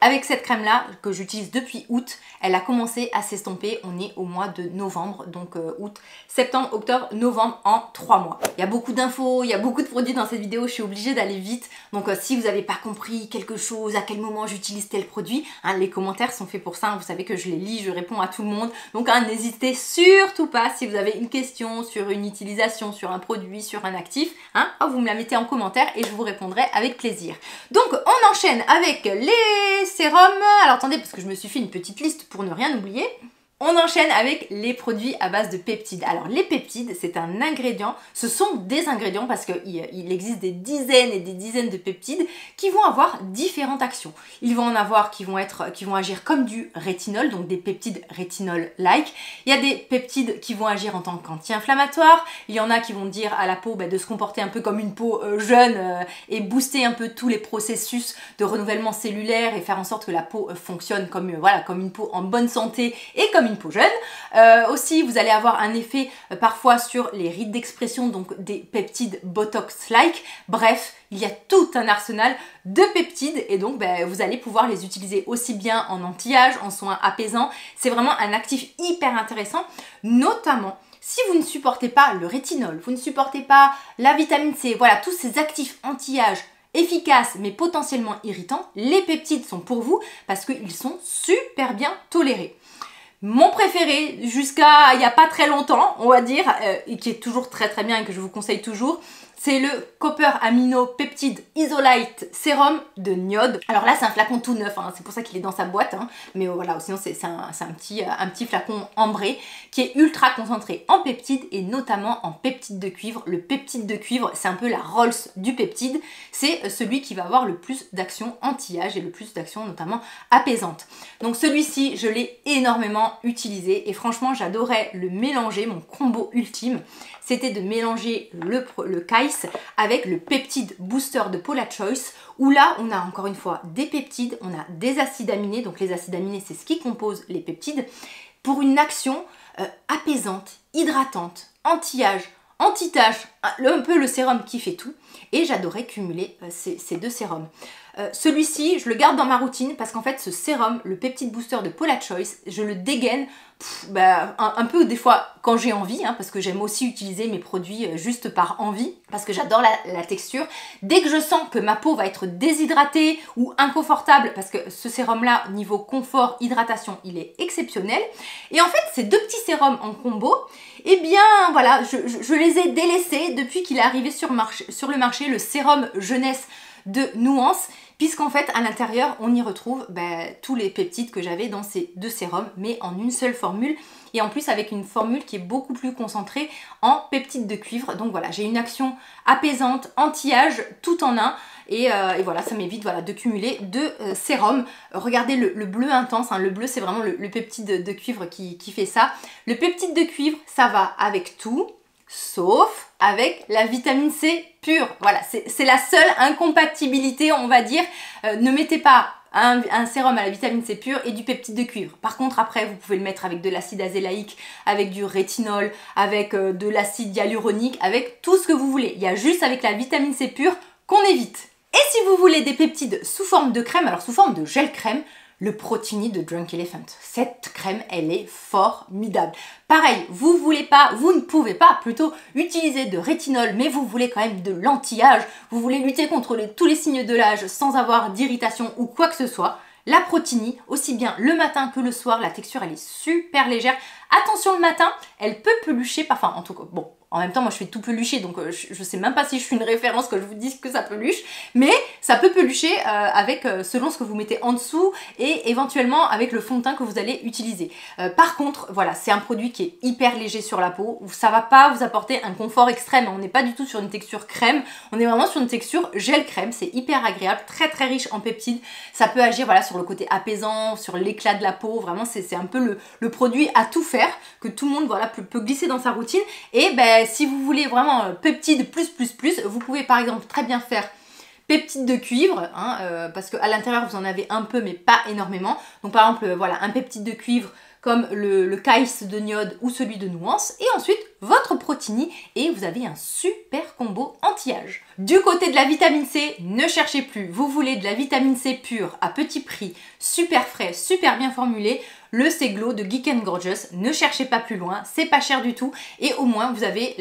Avec cette crème là que j'utilise depuis août, elle a commencé à s'estomper. On est au mois de novembre, donc août, septembre, octobre, novembre, en 3 mois. Il y a beaucoup d'infos, il y a beaucoup de produits dans cette vidéo, je suis obligée d'aller vite. Donc si vous n'avez pas compris quelque chose, à quel moment j'utilise tel produit, hein, les commentaires sont faits pour ça, hein, vous savez que je les lis, je réponds à tout le monde. Donc n'hésitez surtout pas, si vous avez une question sur une utilisation, sur un produit, sur un actif, hein, vous me la mettez en commentaire et je vous répondrai avec plaisir. Donc on enchaîne avec les sérums. Alors attendez, parce que je me suis fait une petite liste pour ne rien oublier. On enchaîne avec les produits à base de peptides. Alors les peptides, c'est un ingrédient, ce sont des ingrédients parce qu'il existe des dizaines et des dizaines de peptides qui vont avoir différentes actions. Ils vont en avoir qui vont agir comme du rétinol, donc des peptides rétinol-like. Il y a des peptides qui vont agir en tant qu'anti-inflammatoire. Il y en a qui vont dire à la peau de se comporter un peu comme une peau jeune et booster un peu tous les processus de renouvellement cellulaire et faire en sorte que la peau fonctionne comme, comme une peau en bonne santé et comme une peau jeune. Aussi, vous allez avoir un effet parfois sur les rides d'expression, donc des peptides Botox-like. Bref, il y a tout un arsenal de peptides et donc vous allez pouvoir les utiliser aussi bien en anti-âge, en soins apaisants. C'est vraiment un actif hyper intéressant, notamment si vous ne supportez pas le rétinol, vous ne supportez pas la vitamine C, voilà, tous ces actifs anti-âge efficaces mais potentiellement irritants, les peptides sont pour vous parce qu'ils sont super bien tolérés. Mon préféré jusqu'à il n'y a pas très longtemps, on va dire, et qui est toujours très très bien et que je vous conseille toujours, c'est le Copper Amino Peptide Isolite Sérum de Niode. Alors là, c'est un flacon tout neuf, hein, c'est pour ça qu'il est dans sa boîte, hein, mais voilà, sinon c'est un petit flacon ambré qui est ultra concentré en peptides et notamment en peptide de cuivre. Le peptide de cuivre, c'est un peu la Rolls du peptide, c'est celui qui va avoir le plus d'action anti-âge et le plus d'action notamment apaisante. Donc celui-ci, je l'ai énormément utilisé et franchement, j'adorais le mélanger, mon combo ultime, c'était de mélanger le Kais avec le peptide booster de Paula Choice, où là on a encore une fois des peptides, on a des acides aminés, donc les acides aminés c'est ce qui compose les peptides, pour une action apaisante, hydratante, anti-âge, anti-tache, un peu le sérum qui fait tout, et j'adorais cumuler ces deux sérums. Celui-ci, je le garde dans ma routine parce qu'en fait, ce sérum, le peptide booster de Paula Choice, je le dégaine un peu des fois quand j'ai envie, hein, parce que j'aime aussi utiliser mes produits juste par envie, parce que j'adore la texture. Dès que je sens que ma peau va être déshydratée ou inconfortable, parce que ce sérum-là, niveau confort, hydratation, il est exceptionnel. Et en fait, ces deux petits sérums en combo, eh bien voilà, je les ai délaissés depuis qu'il est arrivé sur le marché, le sérum jeunesse de Nuance, puisqu'en fait à l'intérieur on y retrouve tous les peptides que j'avais dans ces deux sérums, mais en une seule formule, et en plus avec une formule qui est beaucoup plus concentrée en peptides de cuivre. Donc voilà, j'ai une action apaisante, anti-âge, tout en un, et voilà, ça m'évite de cumuler deux sérums. Regardez le bleu intense, hein, le bleu c'est vraiment le peptide de cuivre qui fait ça. Le peptide de cuivre, ça va avec tout, sauf avec la vitamine C pure. Voilà, c'est la seule incompatibilité, on va dire. Ne mettez pas un sérum à la vitamine C pure et du peptide de cuivre. Par contre, après, vous pouvez le mettre avec de l'acide azélaïque, avec du rétinol, avec de l'acide hyaluronique, avec tout ce que vous voulez. Il y a juste avec la vitamine C pure qu'on évite. Et si vous voulez des peptides sous forme de crème, alors sous forme de gel crème, le Protini de Drunk Elephant. Cette crème, elle est formidable. Pareil, vous ne pouvez pas plutôt utiliser de rétinol, mais vous voulez quand même de l'anti-âge, vous voulez lutter contre tous les signes de l'âge sans avoir d'irritation ou quoi que ce soit. La Protini, aussi bien le matin que le soir, la texture elle est super légère. Attention le matin, elle peut pelucher, enfin en tout cas, bon, en même temps moi je fais tout pelucher, donc je sais même pas si je suis une référence que je vous dise que ça peluche, mais ça peut pelucher selon ce que vous mettez en dessous et éventuellement avec le fond de teint que vous allez utiliser. Par contre, voilà, c'est un produit qui est hyper léger sur la peau, ça va pas vous apporter un confort extrême, on n'est pas du tout sur une texture crème, on est vraiment sur une texture gel crème, c'est hyper agréable, très très riche en peptides, ça peut agir voilà, sur le côté apaisant, sur l'éclat de la peau, vraiment c'est un peu le produit à tout faire, que tout le monde voilà, peut glisser dans sa routine. Et si vous voulez vraiment peptides plus, vous pouvez par exemple très bien faire peptides de cuivre, hein, parce qu'à l'intérieur vous en avez un peu mais pas énormément. Donc par exemple, voilà, un peptide de cuivre comme le Kais de Niode ou celui de Nuance, et ensuite votre Protini, et vous avez un super combo anti-âge. Du côté de la vitamine C, ne cherchez plus, vous voulez de la vitamine C pure, à petit prix, super frais, super bien formulé, le C-Glow de Geek & Gorgeous, ne cherchez pas plus loin, c'est pas cher du tout, et au moins vous avez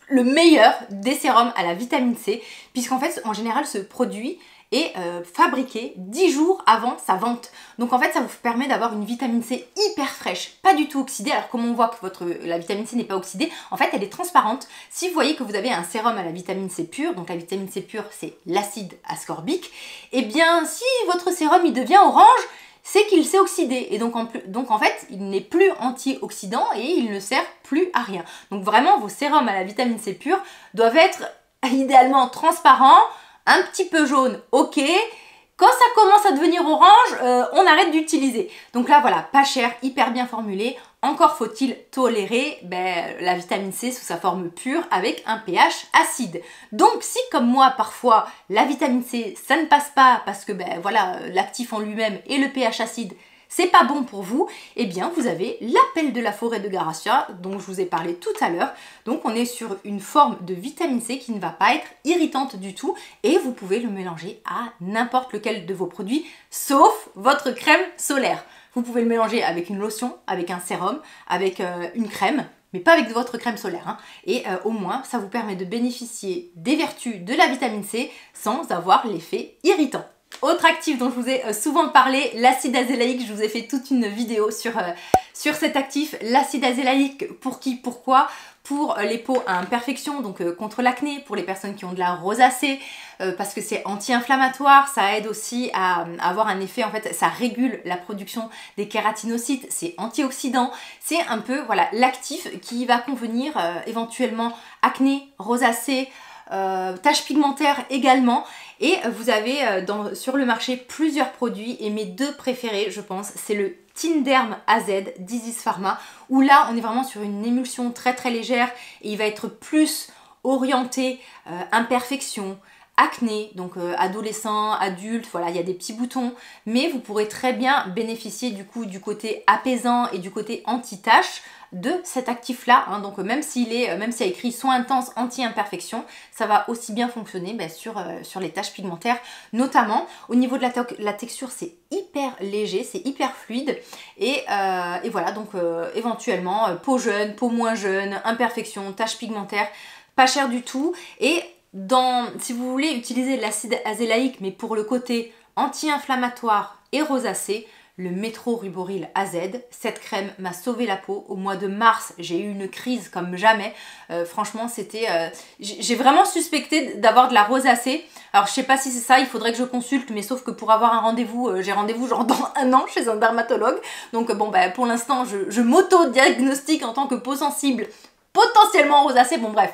le meilleur des sérums à la vitamine C, puisqu'en fait, en général, ce produit est fabriqué 10 jours avant sa vente. Donc en fait, ça vous permet d'avoir une vitamine C hyper fraîche, pas du tout oxydée. Alors comme on voit que la vitamine C n'est pas oxydée, en fait, elle est transparente. Si vous voyez que vous avez un sérum à la vitamine C pure, donc la vitamine C pure, c'est l'acide ascorbique, et bien si votre sérum il devient orange, c'est qu'il s'est oxydé et donc en fait il n'est plus antioxydant et il ne sert plus à rien. Donc vraiment vos sérums à la vitamine C pure doivent être idéalement transparents, un petit peu jaune, ok. Quand ça commence à devenir orange, on arrête d'utiliser. Donc là voilà, pas cher, hyper bien formulé. Encore faut-il tolérer la vitamine C sous sa forme pure avec un pH acide. Donc si comme moi parfois la vitamine C ça ne passe pas parce que voilà, l'actif en lui-même et le pH acide c'est pas bon pour vous, eh bien vous avez l'appel de la forêt de Garacia dont je vous ai parlé tout à l'heure. Donc on est sur une forme de vitamine C qui ne va pas être irritante du tout et vous pouvez le mélanger à n'importe lequel de vos produits sauf votre crème solaire. Vous pouvez le mélanger avec une lotion, avec un sérum, avec une crème, mais pas avec votre crème solaire. Hein. Et au moins, ça vous permet de bénéficier des vertus de la vitamine C sans avoir l'effet irritant. Autre actif dont je vous ai souvent parlé, l'acide azélaïque. Je vous ai fait toute une vidéo sur cet actif. L'acide azélaïque, pour qui, pourquoi? Pour les peaux à imperfection, donc contre l'acné, pour les personnes qui ont de la rosacée, parce que c'est anti-inflammatoire, ça aide aussi à avoir un effet, en fait, ça régule la production des kératinocytes, c'est antioxydant, c'est un peu, voilà, l'actif qui va convenir éventuellement acné, rosacée, taches pigmentaires également. Et vous avez sur le marché plusieurs produits et mes deux préférés je pense c'est le Tinderm AZ d'Isis Pharma où là on est vraiment sur une émulsion très très légère et il va être plus orienté imperfection, acné, donc adolescent, adulte, voilà il y a des petits boutons mais vous pourrez très bien bénéficier du coup du côté apaisant et du côté anti-tache de cet actif là, hein. Donc même s'il y a écrit soin intense anti-imperfection, ça va aussi bien fonctionner sur les taches pigmentaires notamment. Au niveau de la texture c'est hyper léger, c'est hyper fluide et voilà donc éventuellement peau jeune, peau moins jeune, imperfection, taches pigmentaires, pas cher du tout. Et si vous voulez utiliser l'acide azélaïque mais pour le côté anti-inflammatoire et rosacée, le Metro Ruboril AZ, cette crème m'a sauvé la peau. Au mois de mars, j'ai eu une crise comme jamais. Franchement, j'ai vraiment suspecté d'avoir de la rosacée. Alors, je sais pas si c'est ça, il faudrait que je consulte, mais sauf que pour avoir un rendez-vous, j'ai rendez-vous genre dans 1 an chez un dermatologue. Donc bon, pour l'instant, je m'auto-diagnostique en tant que peau sensible, potentiellement rosacée. Bon, bref.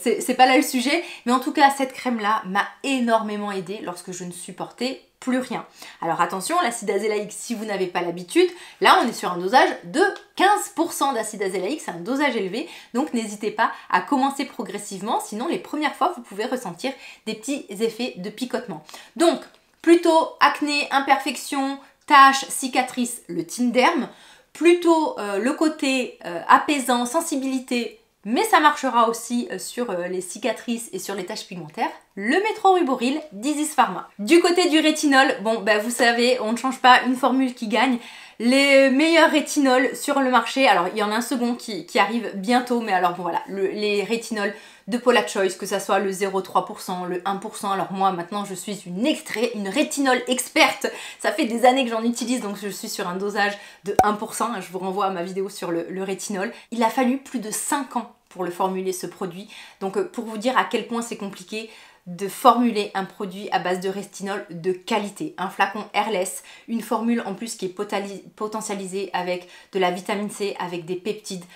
C'est pas là le sujet, mais en tout cas cette crème là m'a énormément aidé lorsque je ne supportais plus rien. Alors attention, l'acide azélaïque si vous n'avez pas l'habitude, là on est sur un dosage de 15% d'acide azélaïque, c'est un dosage élevé, donc n'hésitez pas à commencer progressivement, sinon les premières fois vous pouvez ressentir des petits effets de picotement. Donc plutôt acné, imperfection, taches, cicatrices, le Tinderm, plutôt le côté apaisant, sensibilité, mais ça marchera aussi sur les cicatrices et sur les taches pigmentaires, le Metro Ruboril d'Isis Pharma. Du côté du rétinol, bon vous savez, on ne change pas une formule qui gagne. Les meilleurs rétinols sur le marché, alors il y en a un second qui arrive bientôt, mais alors bon voilà, les rétinols de Paula Choice, que ça soit le 0,3%, le 1%, alors moi maintenant je suis une rétinol experte, ça fait des années que j'en utilise donc je suis sur un dosage de 1%, je vous renvoie à ma vidéo sur le rétinol. Il a fallu plus de 5 ans pour le formuler ce produit, donc pour vous dire à quel point c'est compliqué de formuler un produit à base de rétinol de qualité. Un flacon airless, une formule en plus qui est potentialisée avec de la vitamine C, avec des peptides,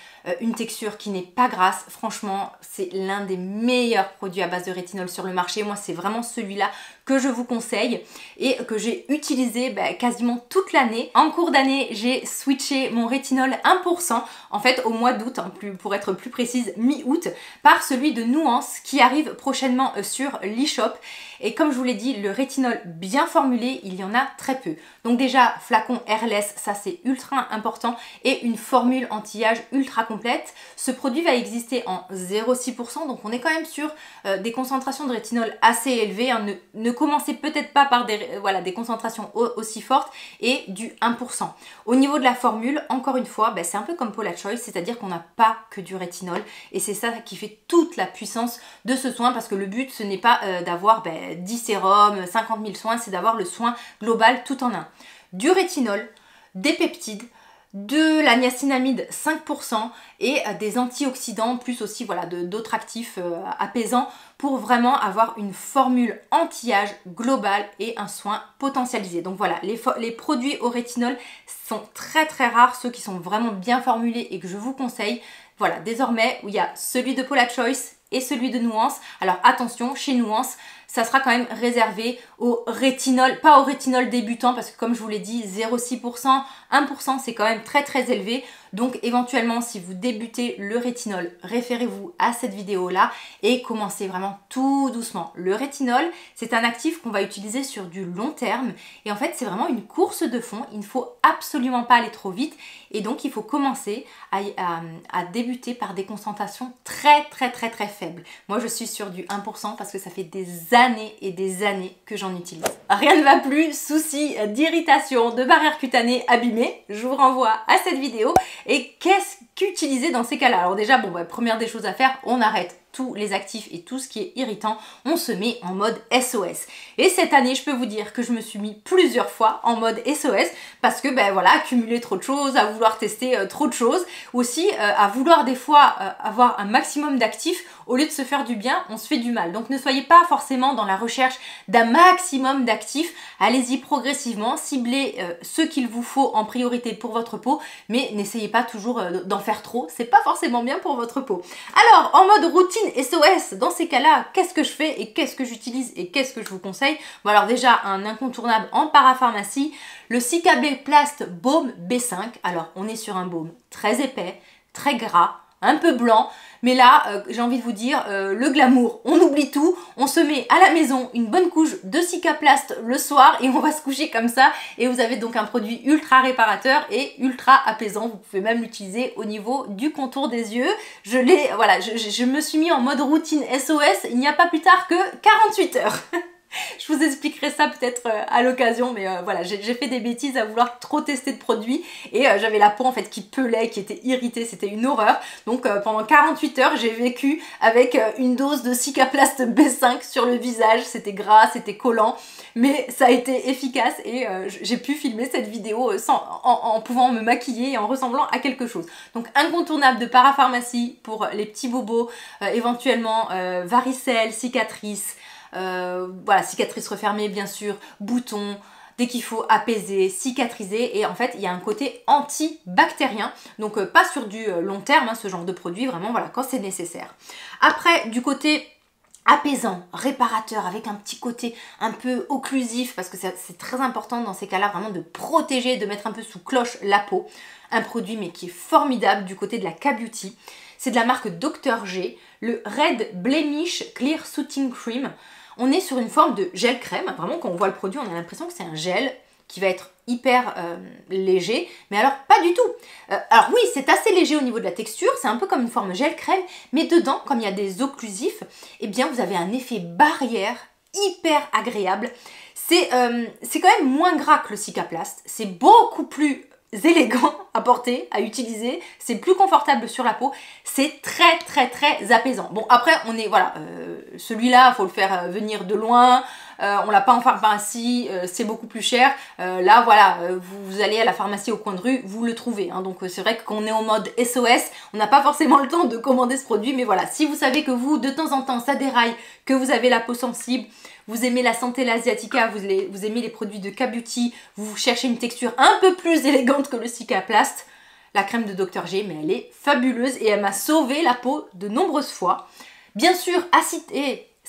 une texture qui n'est pas grasse. Franchement, c'est l'un des meilleurs produits à base de rétinol sur le marché. Moi, c'est vraiment celui-là que je vous conseille et que j'ai utilisé quasiment toute l'année. En cours d'année, j'ai switché mon rétinol 1%, en fait au mois d'août, hein, pour être plus précise, mi-août, par celui de Nuance qui arrive prochainement sur l'e-shop. Et comme je vous l'ai dit, le rétinol bien formulé, il y en a très peu. Donc déjà, flacon airless, ça c'est ultra important, et une formule anti-âge ultra complète. Ce produit va exister en 0,6%, donc on est quand même sur des concentrations de rétinol assez élevées. Hein. Ne commencez peut-être pas par des concentrations aussi fortes, et du 1%. Au niveau de la formule, encore une fois, c'est un peu comme Paula Choice, c'est-à-dire qu'on n'a pas que du rétinol, et c'est ça qui fait toute la puissance de ce soin, parce que le but, ce n'est pas d'avoir 10 sérums, 50 000 soins, c'est d'avoir le soin global tout en un. Du rétinol, des peptides, de la niacinamide 5% et des antioxydants, plus aussi d'autres actifs apaisants pour vraiment avoir une formule anti-âge globale et un soin potentialisé. Donc voilà, les produits au rétinol sont très très rares, ceux qui sont vraiment bien formulés et que je vous conseille. Voilà, désormais, où il y a celui de Paula Choice et celui de Nuance. Alors attention, chez Nuance, ça sera quand même réservé au rétinol, pas au rétinol débutant, parce que comme je vous l'ai dit, 0,6%, 1% c'est quand même très très élevé. Donc éventuellement, si vous débutez le rétinol, référez-vous à cette vidéo-là et commencez vraiment tout doucement. Le rétinol, c'est un actif qu'on va utiliser sur du long terme et en fait, c'est vraiment une course de fond. Il ne faut absolument pas aller trop vite et donc il faut commencer à débuter par des concentrations très très très très faibles. Moi, je suis sur du 1% parce que ça fait des années et des années que j'en utilise. Rien ne va plus, souci d'irritation, de barrière cutanée abîmée. Je vous renvoie à cette vidéo. Et qu'est-ce qu'utiliser dans ces cas-là? Alors déjà, première des choses à faire, on arrête tous les actifs et tout ce qui est irritant, on se met en mode SOS. Et cette année, je peux vous dire que je me suis mis plusieurs fois en mode SOS parce que accumuler trop de choses, à vouloir tester trop de choses, aussi à vouloir des fois avoir un maximum d'actifs, au lieu de se faire du bien, on se fait du mal. Donc ne soyez pas forcément dans la recherche d'un maximum d'actifs, allez-y progressivement, ciblez ce qu'il vous faut en priorité pour votre peau, mais n'essayez pas toujours d'en faire trop, c'est pas forcément bien pour votre peau. Alors, en mode routine SOS, dans ces cas-là, qu'est-ce que je fais et qu'est-ce que j'utilise et qu'est-ce que je vous conseille? Bon alors déjà, un incontournable en parapharmacie, le Cicaplast Baume B5. Alors, on est sur un baume très épais, très gras, un peu blanc, mais là, j'ai envie de vous dire, le glamour, on oublie tout, on se met à la maison une bonne couche de Cicaplast le soir et on va se coucher comme ça et vous avez donc un produit ultra réparateur et ultra apaisant. Vous pouvez même l'utiliser au niveau du contour des yeux. Je me suis mis en mode routine SOS il n'y a pas plus tard que 48 heures. Je vous expliquerai ça peut-être à l'occasion, mais j'ai fait des bêtises à vouloir trop tester de produits et j'avais la peau en fait qui pelait, qui était irritée, c'était une horreur. Donc pendant 48 heures, j'ai vécu avec une dose de Cicaplast B5 sur le visage, c'était gras, c'était collant, mais ça a été efficace et j'ai pu filmer cette vidéo en pouvant me maquiller et en ressemblant à quelque chose. Donc incontournable de parapharmacie pour les petits bobos, éventuellement varicelles, cicatrices, cicatrices refermées bien sûr, boutons, dès qu'il faut apaiser, cicatriser et en fait il y a un côté antibactérien, donc pas sur du long terme ce genre de produit, vraiment quand c'est nécessaire. Après du côté apaisant, réparateur, avec un petit côté un peu occlusif parce que c'est très important dans ces cas-là vraiment de protéger, de mettre un peu sous cloche la peau. Un produit mais qui est formidable du côté de la K-Beauty. C'est de la marque Dr. G, le Red Blemish Clear Soothing Cream. On est sur une forme de gel crème, vraiment quand on voit le produit on a l'impression que c'est un gel qui va être hyper léger, mais alors pas du tout. Alors oui, c'est assez léger au niveau de la texture, c'est un peu comme une forme gel crème, mais dedans, comme il y a des occlusifs, eh bien vous avez un effet barrière hyper agréable. C'est quand même moins gras que le Cicaplast, c'est beaucoup plus élégant à porter, à utiliser, c'est plus confortable sur la peau, c'est très très très apaisant. Bon après on est, celui-là il faut le faire venir de loin, on l'a pas en pharmacie, c'est beaucoup plus cher, vous allez à la pharmacie au coin de rue, vous le trouvez, hein. Donc c'est vrai qu'on est en mode SOS, on n'a pas forcément le temps de commander ce produit, mais voilà, si vous savez que vous, de temps en temps, ça déraille, que vous avez la peau sensible, vous aimez la Centella asiatica, vous aimez les produits de K-Beauty, vous cherchez une texture un peu plus élégante que le Cicaplast, la crème de Dr. G, mais elle est fabuleuse et elle m'a sauvé la peau de nombreuses fois. Bien sûr,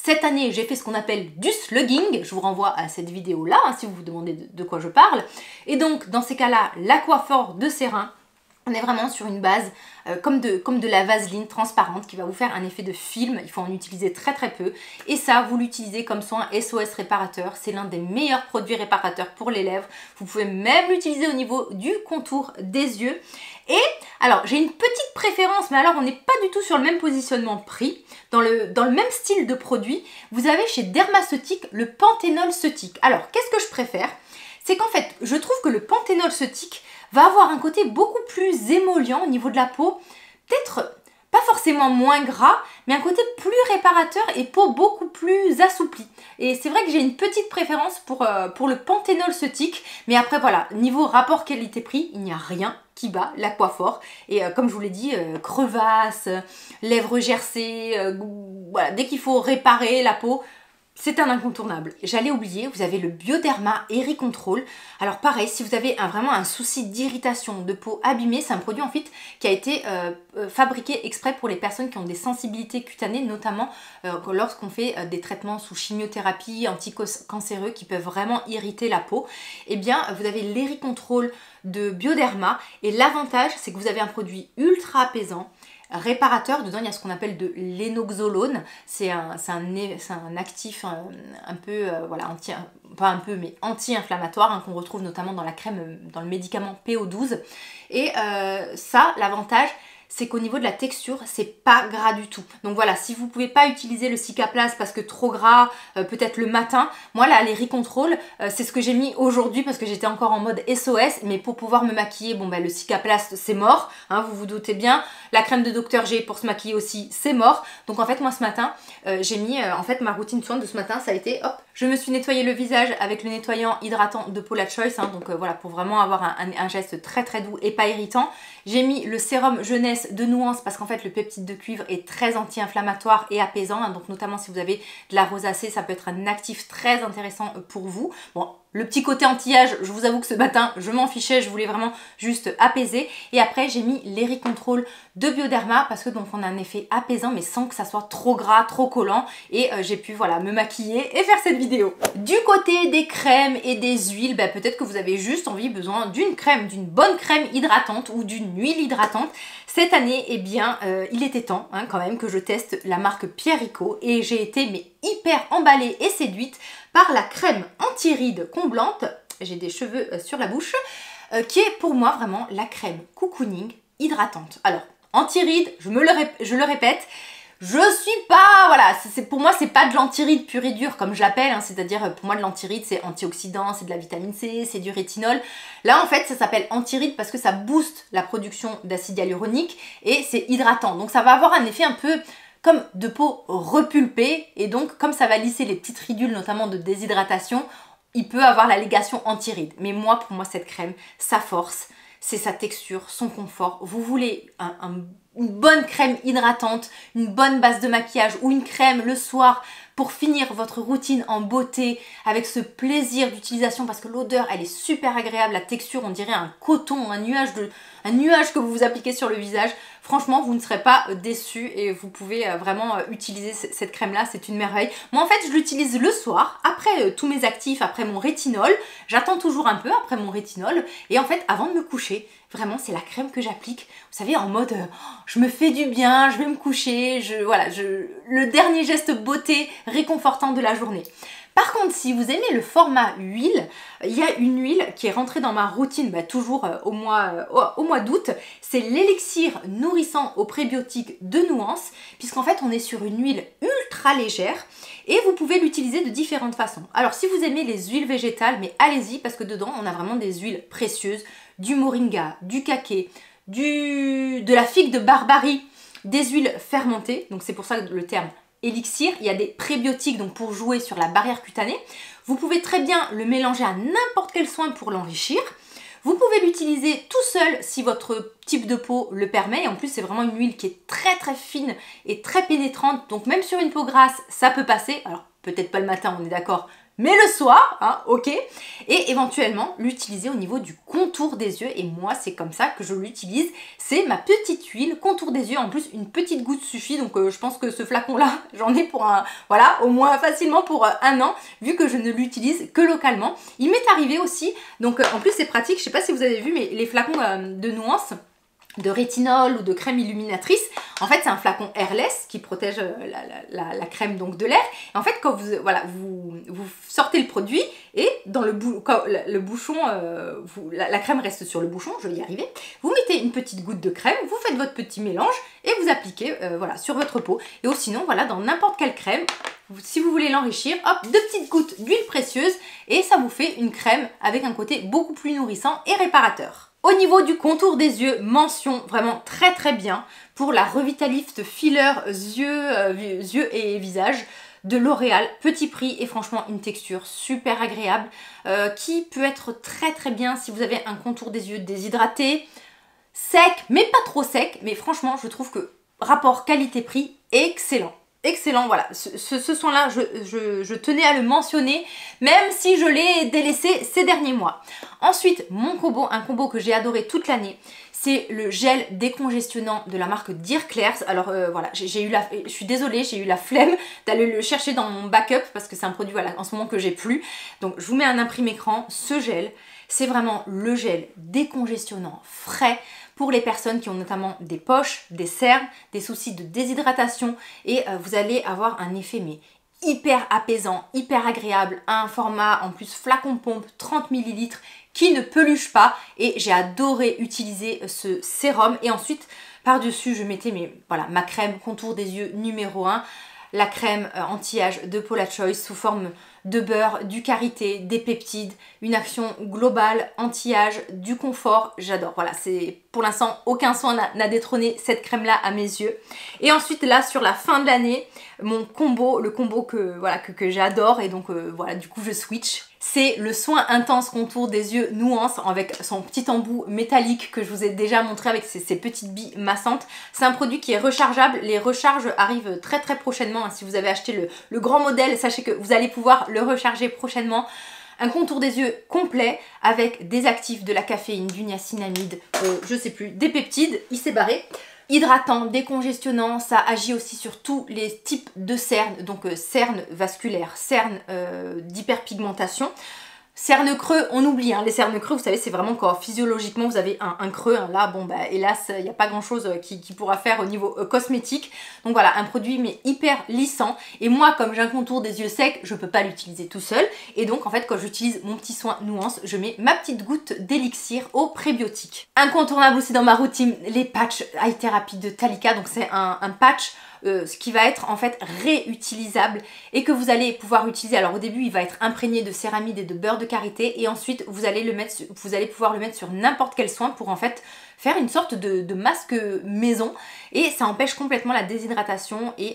Cette année, j'ai fait ce qu'on appelle du slugging. Je vous renvoie à cette vidéo-là, hein, si vous vous demandez de quoi je parle. Et donc, dans ces cas-là, l'aquaphor de Cérin, on est vraiment sur une base comme de la vaseline transparente qui va vous faire un effet de film. Il faut en utiliser très très peu. Et ça, vous l'utilisez comme soin SOS réparateur. C'est l'un des meilleurs produits réparateurs pour les lèvres. Vous pouvez même l'utiliser au niveau du contour des yeux. Et alors, j'ai une petite préférence, mais alors on n'est pas du tout sur le même positionnement prix. Dans le même style de produit, vous avez chez Dermaceutique le Panthénol Ceutique. Alors, qu'est-ce que je préfère? C'est qu'en fait, je trouve que le Panthénol Ceutique va avoir un côté beaucoup plus émollient au niveau de la peau, peut-être pas forcément moins gras, mais un côté plus réparateur et peau beaucoup plus assouplie. Et c'est vrai que j'ai une petite préférence pour le Panthénol Ceutique, mais après voilà, niveau rapport qualité-prix, il n'y a rien qui bat l'aquaphor. Et comme je vous l'ai dit, crevasses, lèvres gercées, voilà, dès qu'il faut réparer la peau, c'est un incontournable. J'allais oublier, vous avez le Bioderma Control. Alors pareil, si vous avez vraiment un souci d'irritation, de peau abîmée, c'est un produit en fait qui a été fabriqué exprès pour les personnes qui ont des sensibilités cutanées, notamment lorsqu'on fait des traitements sous chimiothérapie, anticancéreux qui peuvent vraiment irriter la peau. Eh bien, vous avez l'Ericontrol de Bioderma et l'avantage, c'est que vous avez un produit ultra apaisant, réparateur. Dedans il y a ce qu'on appelle de l'énoxolone, c'est un actif un peu voilà, pas un peu mais anti-inflammatoire, hein, qu'on retrouve notamment dans la crème, dans le médicament PO12. Et ça, l'avantage, c'est qu'au niveau de la texture, c'est pas gras du tout. Donc voilà, si vous pouvez pas utiliser le Cicaplast parce que trop gras, peut-être le matin, moi là, les Recontrol, c'est ce que j'ai mis aujourd'hui parce que j'étais encore en mode SOS, mais pour pouvoir me maquiller, bon ben le Cicaplast, c'est mort, hein, vous vous doutez bien. La crème de Dr G pour se maquiller aussi, c'est mort. Donc en fait, moi ce matin, j'ai mis, en fait, ma routine soin de ce matin, ça a été, hop, je me suis nettoyé le visage avec le nettoyant hydratant de Paula Choice, hein, donc voilà, pour vraiment avoir un geste très très doux et pas irritant. J'ai mis le sérum jeunesse de Nuance parce qu'en fait le peptide de cuivre est très anti-inflammatoire et apaisant, hein, donc notamment si vous avez de la rosacée, ça peut être un actif très intéressant pour vous. Bon, le petit côté anti-âge, je vous avoue que ce matin, je m'en fichais, je voulais vraiment juste apaiser. Et après, j'ai mis l'Ericontrol de Bioderma parce que donc on a un effet apaisant mais sans que ça soit trop gras, trop collant. Et j'ai pu voilà, me maquiller et faire cette vidéo. Du côté des crèmes et des huiles, bah, peut-être que vous avez juste besoin d'une crème, d'une bonne crème hydratante ou d'une huile hydratante. Cette année, eh bien, il était temps hein, quand même que je teste la marque Pierrico et j'ai été mais hyper emballée et séduite par la crème anti-rides comblante, j'ai des cheveux sur la bouche, qui est pour moi vraiment la crème cocooning hydratante. Alors, anti-rides, je le répète, je suis pas, voilà, pour moi c'est pas de l'anti-ride pur et dur comme je l'appelle, hein, c'est-à-dire pour moi de l'anti-ride c'est antioxydant, c'est de la vitamine C, c'est du rétinol. Là en fait ça s'appelle anti-ride parce que ça booste la production d'acide hyaluronique et c'est hydratant. Donc ça va avoir un effet un peu comme de peau repulpée et donc comme ça va lisser les petites ridules notamment de déshydratation, il peut avoir la légation anti-ride. Mais moi, pour moi cette crème, sa force, c'est sa texture, son confort. Vous voulez une bonne crème hydratante, une bonne base de maquillage ou une crème le soir pour finir votre routine en beauté avec ce plaisir d'utilisation parce que l'odeur elle est super agréable, la texture on dirait un coton, un nuage que vous vous appliquez sur le visage. Franchement, vous ne serez pas déçus et vous pouvez vraiment utiliser cette crème-là, c'est une merveille. Moi, en fait, je l'utilise le soir, après tous mes actifs, après mon rétinol. J'attends toujours un peu après mon rétinol. Et en fait, avant de me coucher, vraiment, c'est la crème que j'applique. Vous savez, en mode, je me fais du bien, je vais me coucher, le dernier geste beauté réconfortant de la journée. Par contre, si vous aimez le format huile, il y a une huile qui est rentrée dans ma routine toujours au mois d'août. C'est l'élixir nourrissant aux prébiotiques de Nuance, puisqu'en fait on est sur une huile ultra légère et vous pouvez l'utiliser de différentes façons. Alors si vous aimez les huiles végétales, mais allez-y parce que dedans on a vraiment des huiles précieuses, du moringa, du kaké, de la figue de Barbarie, des huiles fermentées, donc c'est pour ça que le terme élixir, il y a des prébiotiques donc pour jouer sur la barrière cutanée. Vous pouvez très bien le mélanger à n'importe quel soin pour l'enrichir. Vous pouvez l'utiliser tout seul si votre type de peau le permet. Et en plus, c'est vraiment une huile qui est très très fine et très pénétrante. Donc même sur une peau grasse, ça peut passer. Alors peut-être pas le matin, on est d'accord, mais le soir, hein, ok, et éventuellement l'utiliser au niveau du contour des yeux, et moi c'est comme ça que je l'utilise, c'est ma petite huile contour des yeux, en plus une petite goutte suffit, donc je pense que ce flacon là, j'en ai pour voilà, au moins facilement pour 1 an, vu que je ne l'utilise que localement. Il m'est arrivé aussi, donc en plus c'est pratique, je sais pas si vous avez vu, mais les flacons de nuances, de rétinol ou de crème illuminatrice, en fait c'est un flacon airless qui protège la crème donc de l'air, et en fait quand vous sortez le produit et dans le bouchon, la crème reste sur le bouchon, je vais y arriver, vous mettez une petite goutte de crème, vous faites votre petit mélange et vous appliquez voilà, sur votre peau, et ou sinon voilà, dans n'importe quelle crème, si vous voulez l'enrichir, hop, 2 petites gouttes d'huile précieuse et ça vous fait une crème avec un côté beaucoup plus nourrissant et réparateur. Au niveau du contour des yeux, mention vraiment très très bien pour la Revitalift Filler yeux et visage de L'Oréal, petit prix et franchement une texture super agréable qui peut être très très bien si vous avez un contour des yeux déshydraté, sec mais pas trop sec, mais franchement je trouve que rapport qualité-prix excellent. Excellent, voilà, ce soin-là, je tenais à le mentionner, même si je l'ai délaissé ces derniers mois. Ensuite, mon combo, un combo que j'ai adoré toute l'année, c'est le gel décongestionnant de la marque Dear Klairs. Alors voilà, je suis désolée, j'ai eu la flemme d'aller le chercher dans mon backup parce que c'est un produit voilà, en ce moment que j'ai plus. Donc je vous mets un imprimé-écran, ce gel, c'est vraiment le gel décongestionnant frais pour les personnes qui ont notamment des poches, des cernes, des soucis de déshydratation, et vous allez avoir un effet mais hyper apaisant, hyper agréable, un format en plus flacon pompe 30 ml qui ne peluche pas, et j'ai adoré utiliser ce sérum. Et ensuite par-dessus je mettais ma crème contour des yeux numéro 1, la crème anti-âge de Paula Choice sous forme de beurre, du karité, des peptides, une action globale, anti-âge, du confort, j'adore. Voilà, c'est pour l'instant aucun soin n'a détrôné cette crème là à mes yeux. Et ensuite là sur la fin de l'année, mon combo, le combo que j'adore, et donc voilà, du coup je switch. C'est le soin intense contour des yeux nuance avec son petit embout métallique que je vous ai déjà montré avec ces petites billes massantes. C'est un produit qui est rechargeable, les recharges arrivent très très prochainement. Si vous avez acheté le grand modèle, sachez que vous allez pouvoir le recharger prochainement. Un contour des yeux complet avec des actifs, de la caféine, du niacinamide, je sais plus, des peptides, il s'est barré. Hydratant, décongestionnant, ça agit aussi sur tous les types de cernes, donc cernes vasculaires, cernes d'hyperpigmentation. Cernes creux, on oublie, hein, les cernes creux, vous savez, c'est vraiment quand physiologiquement vous avez un creux, hein, là, bon, bah, hélas, il n'y a pas grand chose qui pourra faire au niveau cosmétique. Donc voilà, un produit mais hyper lissant. Et moi, comme j'ai un contour des yeux secs, je peux pas l'utiliser tout seul. Et donc, en fait, quand j'utilise mon petit soin nuance, je mets ma petite goutte d'élixir au prébiotique. Incontournable aussi dans ma routine, les patchs Eye Therapy de Talika. Donc c'est un patch ce qui va être en fait réutilisable et que vous allez pouvoir utiliser. Alors au début il va être imprégné de céramide et de beurre de karité, et ensuite vous allez pouvoir le mettre sur n'importe quel soin pour en fait faire une sorte de masque maison, et ça empêche complètement la déshydratation et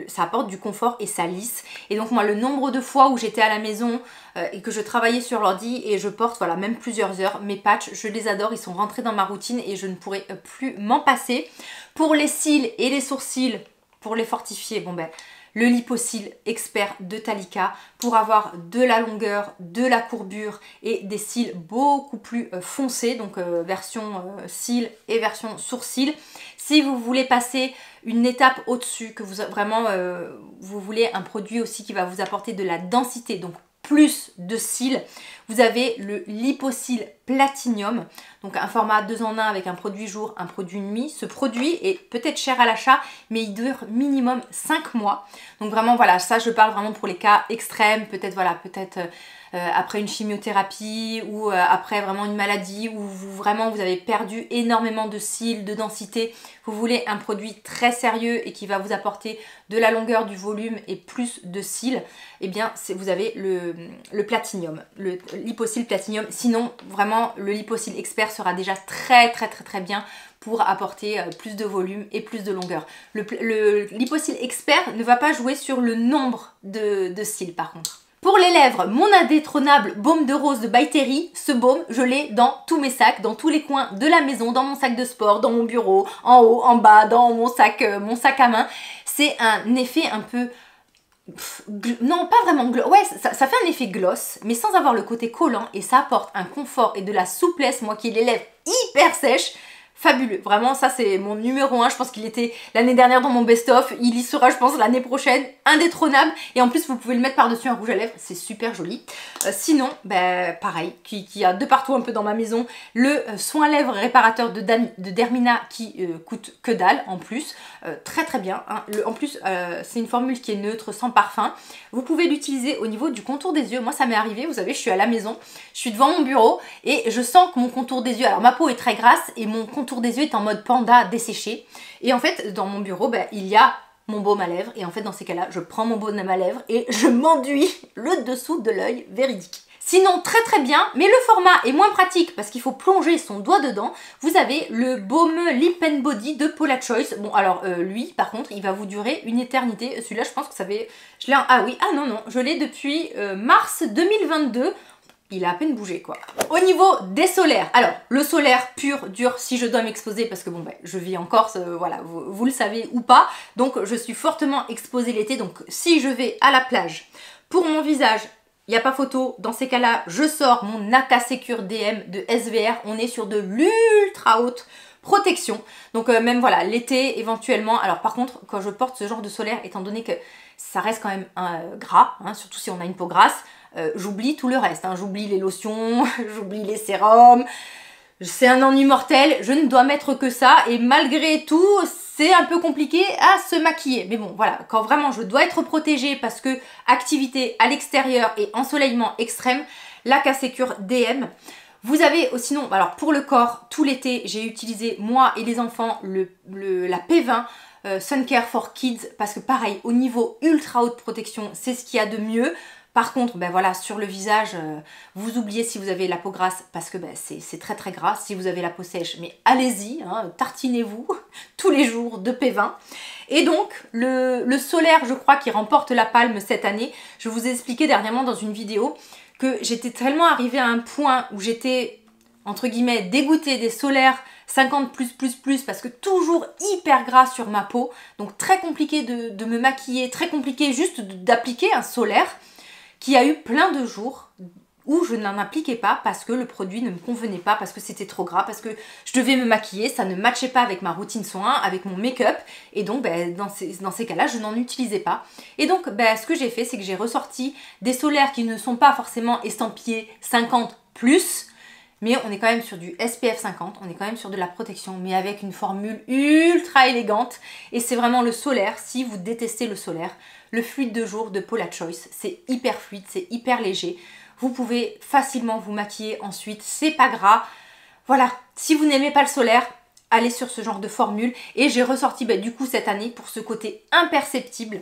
ça apporte du confort et ça lisse. Et donc moi, le nombre de fois où j'étais à la maison et que je travaillais sur l'ordi et je porte voilà même plusieurs heures mes patchs, je les adore, ils sont rentrés dans ma routine et je ne pourrais plus m'en passer. Pour les cils et les sourcils, pour les fortifier, bon ben le Lipo-Cils Expert de Talika pour avoir de la longueur, de la courbure et des cils beaucoup plus foncés, donc version cils et version sourcils. Si vous voulez passer une étape au-dessus, que vous voulez un produit aussi qui va vous apporter de la densité, donc plus de cils, vous avez le Lipo-Cils Platinum, donc un format 2 en 1 avec un produit jour, un produit nuit. Ce produit est peut-être cher à l'achat, mais il dure minimum 5 mois. Donc vraiment voilà, ça je parle vraiment pour les cas extrêmes, peut-être voilà, après une chimiothérapie ou après vraiment une maladie où vous avez perdu énormément de cils, de densité. Vous voulez un produit très sérieux et qui va vous apporter de la longueur, du volume et plus de cils, eh bien vous avez le Platinum, le Lipo-Cils Platinum. Sinon vraiment le Lipo-Cils Expert sera déjà très bien pour apporter plus de volume et plus de longueur. Le Lipo-Cils Expert ne va pas jouer sur le nombre de cils par contre. Pour les lèvres, mon indétrônable baume de rose de By Terry. Ce baume, je l'ai dans tous mes sacs, dans tous les coins de la maison, dans mon sac de sport, dans mon bureau, en haut, en bas, dans mon sac à main. C'est un effet un peu non, pas vraiment gloss. Ouais, ça fait un effet gloss, mais sans avoir le côté collant, et ça apporte un confort et de la souplesse. Moi qui ai les lèvres hyper sèches, fabuleux. Vraiment, ça c'est mon numéro 1. Je pense qu'il était l'année dernière dans mon best-of. Il y sera, je pense, l'année prochaine. Indétrônable. Et en plus, vous pouvez le mettre par-dessus un rouge à lèvres. C'est super joli. Sinon, ben, pareil, qui a de partout un peu dans ma maison, le soin lèvres réparateur de Dermina qui coûte que dalle en plus. Très très bien. Hein. En plus, c'est une formule qui est neutre, sans parfum. Vous pouvez l'utiliser au niveau du contour des yeux. Moi, ça m'est arrivé. Vous savez, je suis à la maison. Je suis devant mon bureau et je sens que mon contour des yeux... Alors, ma peau est très grasse et mon contour des yeux est en mode panda desséché. Et en fait, dans mon bureau, ben, il y a mon baume à lèvres. Et en fait, dans ces cas-là, je prends mon baume à lèvres et je m'enduis le dessous de l'œil, véridique. Sinon, très très bien, mais le format est moins pratique parce qu'il faut plonger son doigt dedans. Vous avez le baume Lip and Body de Paula Choice. Bon, alors lui, par contre, il va vous durer une éternité. Celui-là, je pense que ça fait... Ah oui, ah non, non, je l'ai depuis mars 2022. Il a à peine bougé quoi. Au niveau des solaires, alors le solaire pur, dur, si je dois m'exposer, parce que bon ben, je vis en Corse, voilà, vous le savez ou pas, donc je suis fortement exposée l'été, donc si je vais à la plage, pour mon visage, il n'y a pas photo, dans ces cas-là, je sors mon Aka Secure DM de SVR, on est sur de l'ultra haute protection, donc même voilà, l'été éventuellement, alors par contre, quand je porte ce genre de solaire, étant donné que ça reste quand même gras, hein, surtout si on a une peau grasse, j'oublie tout le reste, hein. J'oublie les lotions, j'oublie les sérums, c'est un ennui mortel, je ne dois mettre que ça et malgré tout c'est un peu compliqué à se maquiller. Mais bon voilà, quand vraiment je dois être protégée parce que activité à l'extérieur et ensoleillement extrême, l'Aka Secure DM. Vous avez sinon, alors pour le corps, tout l'été j'ai utilisé moi et les enfants la P20 Sun Care for Kids parce que pareil au niveau ultra haute protection c'est ce qu'il y a de mieux. Par contre, ben voilà, sur le visage, vous oubliez si vous avez la peau grasse parce que ben, c'est très très gras. Si vous avez la peau sèche, mais allez-y, hein, tartinez-vous tous les jours de P20. Et donc, le solaire, je crois, qui remporte la palme cette année, je vous ai expliqué dernièrement dans une vidéo que j'étais tellement arrivée à un point où j'étais, entre guillemets, dégoûtée des solaires 50 plus parce que toujours hyper gras sur ma peau. Donc très compliqué de me maquiller, très compliqué juste d'appliquer un solaire. Qui a eu plein de jours où je n'en appliquais pas parce que le produit ne me convenait pas, parce que c'était trop gras, parce que je devais me maquiller, ça ne matchait pas avec ma routine soin, avec mon make-up, et donc ben, dans ces cas-là, je n'en utilisais pas. Et donc, ben, ce que j'ai fait, c'est que j'ai ressorti des solaires qui ne sont pas forcément estampillés 50+, mais on est quand même sur du SPF 50, on est quand même sur de la protection, mais avec une formule ultra élégante. Et c'est vraiment le solaire, si vous détestez le solaire, le fluide de jour de Paula Choice. C'est hyper fluide, c'est hyper léger. Vous pouvez facilement vous maquiller ensuite, c'est pas gras. Voilà, si vous n'aimez pas le solaire, allez sur ce genre de formule. Et j'ai ressorti du coup cette année pour ce côté imperceptible.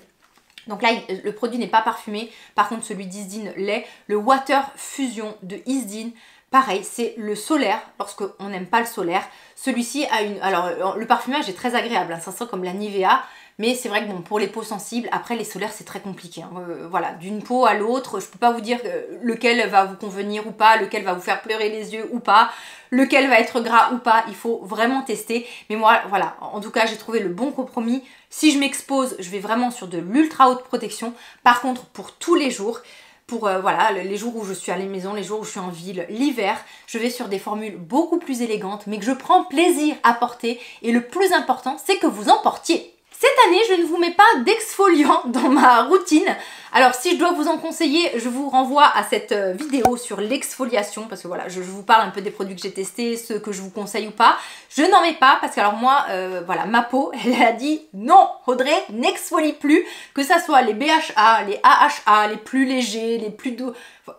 Donc là, le produit n'est pas parfumé. Par contre, celui d'Isdin l'est. Le Water Fusion de Isdin. Pareil, c'est le solaire, lorsqu'on n'aime pas le solaire. Celui-ci a une... Alors, le parfumage est très agréable, hein, ça sent comme la Nivea. Mais c'est vrai que bon, pour les peaux sensibles, après les solaires c'est très compliqué. Hein. Voilà, d'une peau à l'autre, je peux pas vous dire lequel va vous convenir ou pas, lequel va vous faire pleurer les yeux ou pas, lequel va être gras ou pas, il faut vraiment tester. Mais moi, voilà, en tout cas j'ai trouvé le bon compromis. Si je m'expose, je vais vraiment sur de l'ultra haute protection. Par contre, pour tous les jours, pour voilà, les jours où je suis à la maison, les jours où je suis en ville, l'hiver, je vais sur des formules beaucoup plus élégantes, mais que je prends plaisir à porter. Et le plus important, c'est que vous en portiez. Cette année, je ne vous mets pas d'exfoliant dans ma routine. Alors, si je dois vous en conseiller, je vous renvoie à cette vidéo sur l'exfoliation parce que voilà, je vous parle un peu des produits que j'ai testés, ceux que je vous conseille ou pas. Je n'en mets pas parce que alors moi, voilà, ma peau, elle a dit non, Audrey, n'exfolie plus, que ça soit les BHA, les AHA, les plus légers, les plus doux.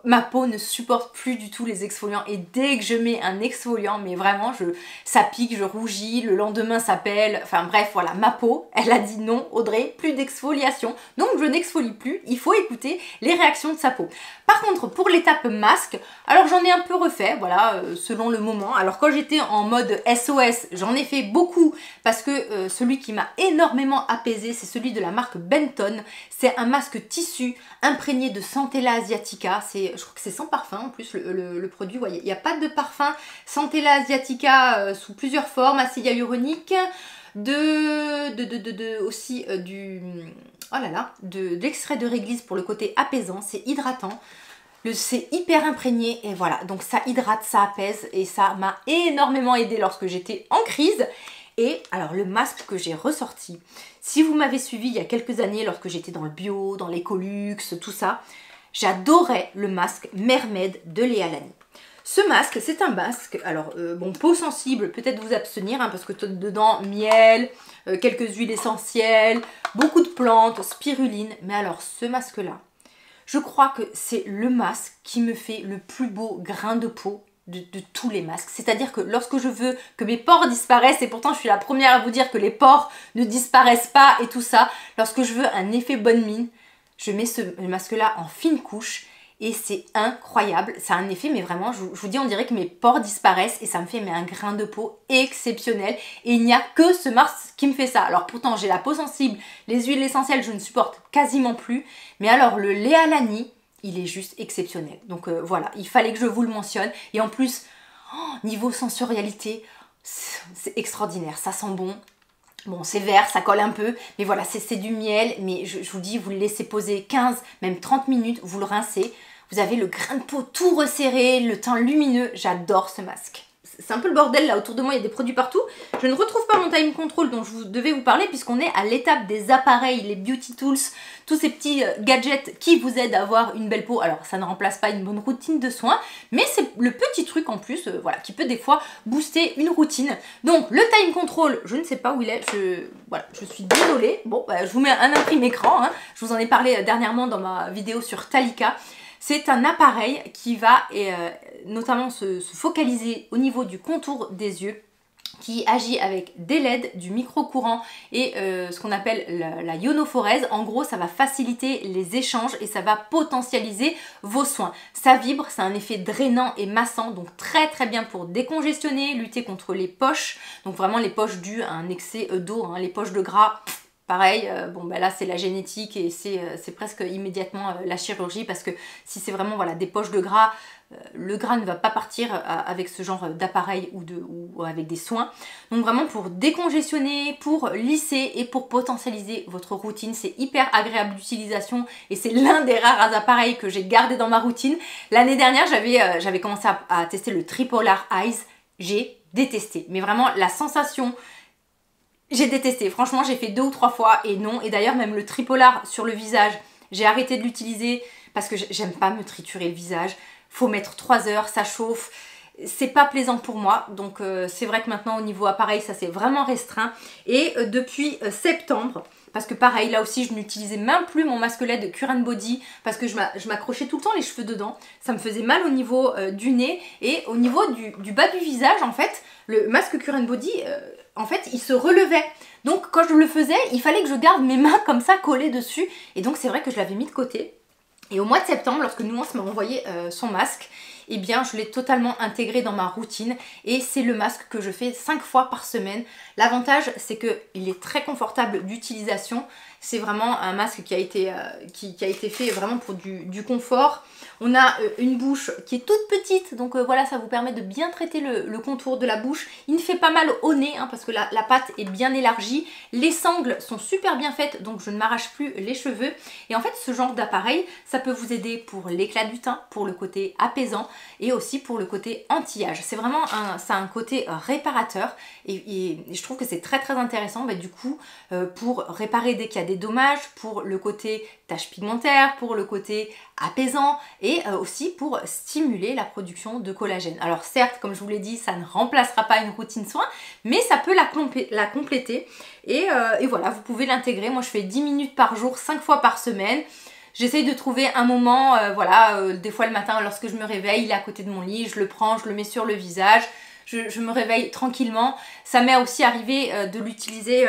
Ma peau ne supporte plus du tout les exfoliants et dès que je mets un exfoliant, mais vraiment, ça pique, je rougis, le lendemain ça pèle, enfin bref, voilà, ma peau, elle a dit non, Audrey, plus d'exfoliation, donc je n'exfolie plus, il faut écouter les réactions de sa peau. Par contre, pour l'étape masque, alors j'en ai un peu refait, voilà, selon le moment. Alors quand j'étais en mode SOS, j'en ai fait beaucoup parce que celui qui m'a énormément apaisé, c'est celui de la marque Benton. C'est un masque tissu imprégné de Centella asiatica, je crois que c'est sans parfum en plus le produit, ouais, il n'y a pas de parfum. Centella asiatica sous plusieurs formes, acide hyaluronique, de peu aussi oh là là, de l'extrait de réglisse pour le côté apaisant, c'est hydratant. C'est hyper imprégné et voilà, donc ça hydrate, ça apaise et ça m'a énormément aidé lorsque j'étais en crise. Et alors le masque que j'ai ressorti, si vous m'avez suivi il y a quelques années lorsque j'étais dans le bio, dans l'écolux, tout ça, j'adorais le masque Mermaid de Léa Lani. Ce masque, c'est un masque, alors bon, peau sensible, peut-être vous abstenir, hein, parce que dedans, miel, quelques huiles essentielles, beaucoup de plantes, spiruline, mais alors ce masque-là, je crois que c'est le masque qui me fait le plus beau grain de peau de tous les masques. C'est-à-dire que lorsque je veux que mes pores disparaissent, et pourtant je suis la première à vous dire que les pores ne disparaissent pas et tout ça, lorsque je veux un effet bonne mine, je mets ce masque-là en fine couche et c'est incroyable. Ça a un effet, mais vraiment, je vous dis, on dirait que mes pores disparaissent et ça me fait un grain de peau exceptionnel. Et il n'y a que ce masque qui me fait ça. Alors pourtant, j'ai la peau sensible, les huiles essentielles, je ne supporte quasiment plus. Mais alors, le Léa Lani, il est juste exceptionnel. Donc voilà, il fallait que je vous le mentionne. Et en plus, niveau sensorialité, c'est extraordinaire. Ça sent bon. Bon, c'est vert, ça colle un peu, mais voilà, c'est du miel, mais je vous dis, vous le laissez poser 15, même 30 minutes, vous le rincez, vous avez le grain de peau tout resserré, le teint lumineux, j'adore ce masque. C'est un peu le bordel là, autour de moi il y a des produits partout. Je ne retrouve pas mon time control dont je devais vous parler puisqu'on est à l'étape des appareils, les beauty tools, tous ces petits gadgets qui vous aident à avoir une belle peau. Alors ça ne remplace pas une bonne routine de soins, mais c'est le petit truc en plus voilà, qui peut des fois booster une routine. Donc le time control, je ne sais pas où il est, voilà, je suis désolée. Bon, bah, je vous mets un imprimé écran, hein. Je vous en ai parlé dernièrement dans ma vidéo sur Talika. C'est un appareil qui va notamment se focaliser au niveau du contour des yeux, qui agit avec des LED, du micro-courant et ce qu'on appelle la ionophorèse. En gros, ça va faciliter les échanges et ça va potentialiser vos soins. Ça vibre, c'est un effet drainant et massant, donc très très bien pour décongestionner, lutter contre les poches, donc vraiment les poches dues à un excès d'eau, hein, les poches de gras. Pareil, bon ben là c'est la génétique et c'est presque immédiatement la chirurgie parce que si c'est vraiment voilà, des poches de gras, le gras ne va pas partir avec ce genre d'appareil ou avec des soins. Donc vraiment pour décongestionner, pour lisser et pour potentialiser votre routine, c'est hyper agréable d'utilisation et c'est l'un des rares appareils que j'ai gardé dans ma routine. L'année dernière j'avais commencé à tester le Tripolar Eyes, j'ai détesté, mais vraiment la sensation... J'ai détesté, franchement j'ai fait 2 ou 3 fois et non, et d'ailleurs même le Tripolar sur le visage, j'ai arrêté de l'utiliser parce que j'aime pas me triturer le visage, faut mettre 3 heures, ça chauffe, c'est pas plaisant pour moi, donc c'est vrai que maintenant au niveau appareil ça c'est vraiment restreint et depuis septembre, parce que pareil là aussi je n'utilisais même plus mon masque LED de Cure Body parce que je m'accrochais tout le temps les cheveux dedans, ça me faisait mal au niveau du nez et au niveau du bas du visage en fait, le masque Cure Body en fait il se relevait, donc quand je le faisais il fallait que je garde mes mains comme ça collées dessus et donc c'est vrai que je l'avais mis de côté. Et au mois de septembre, lorsque Nuance m'a envoyé son masque, eh bien je l'ai totalement intégré dans ma routine et c'est le masque que je fais 5 fois par semaine. L'avantage c'est qu'il est très confortable d'utilisation, c'est vraiment un masque qui a été fait vraiment pour du confort. On a une bouche qui est toute petite, donc voilà, ça vous permet de bien traiter le contour de la bouche. Il ne fait pas mal au nez hein, parce que la pâte est bien élargie. Les sangles sont super bien faites, donc je ne m'arrache plus les cheveux. Et en fait, ce genre d'appareil, ça peut vous aider pour l'éclat du teint, pour le côté apaisant et aussi pour le côté anti-âge. C'est vraiment ça a un côté réparateur et je trouve que c'est très très intéressant du coup pour réparer dès qu'il y a des dommages, pour le côté taches pigmentaires, pour le côté apaisant et aussi pour stimuler la production de collagène. Alors certes, comme je vous l'ai dit, ça ne remplacera pas une routine soin, mais ça peut la compléter et voilà, vous pouvez l'intégrer. Moi je fais 10 minutes par jour, 5 fois par semaine. J'essaye de trouver un moment, voilà, des fois le matin lorsque je me réveille, il est à côté de mon lit, je le prends, je le mets sur le visage, je me réveille tranquillement. Ça m'est aussi arrivé de l'utiliser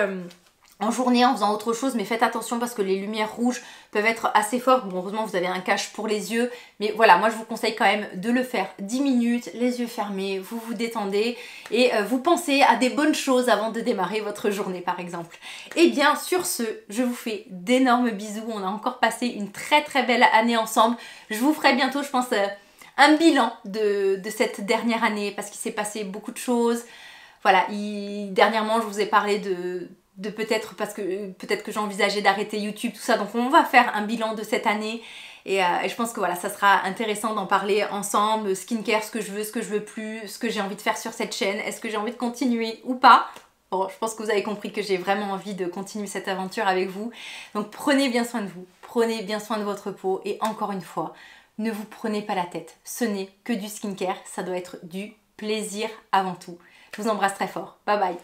en journée en faisant autre chose, mais faites attention parce que les lumières rouges peuvent être assez fortes. Bon, heureusement vous avez un cache pour les yeux, mais voilà, moi je vous conseille quand même de le faire 10 minutes, les yeux fermés, vous vous détendez et vous pensez à des bonnes choses avant de démarrer votre journée par exemple. Et bien sur ce, je vous fais d'énormes bisous, on a encore passé une très très belle année ensemble. Je vous ferai bientôt, je pense, un bilan de cette dernière année parce qu'il s'est passé beaucoup de choses. Voilà, dernièrement je vous ai parlé de de peut-être, parce que peut-être que j'ai envisagé d'arrêter YouTube, tout ça. Donc on va faire un bilan de cette année. Et je pense que voilà, ça sera intéressant d'en parler ensemble, skincare, ce que je veux plus, ce que j'ai envie de faire sur cette chaîne, est-ce que j'ai envie de continuer ou pas. Bon, je pense que vous avez compris que j'ai vraiment envie de continuer cette aventure avec vous. Donc prenez bien soin de vous, prenez bien soin de votre peau et encore une fois, ne vous prenez pas la tête. Ce n'est que du skincare, ça doit être du plaisir avant tout. Je vous embrasse très fort. Bye bye.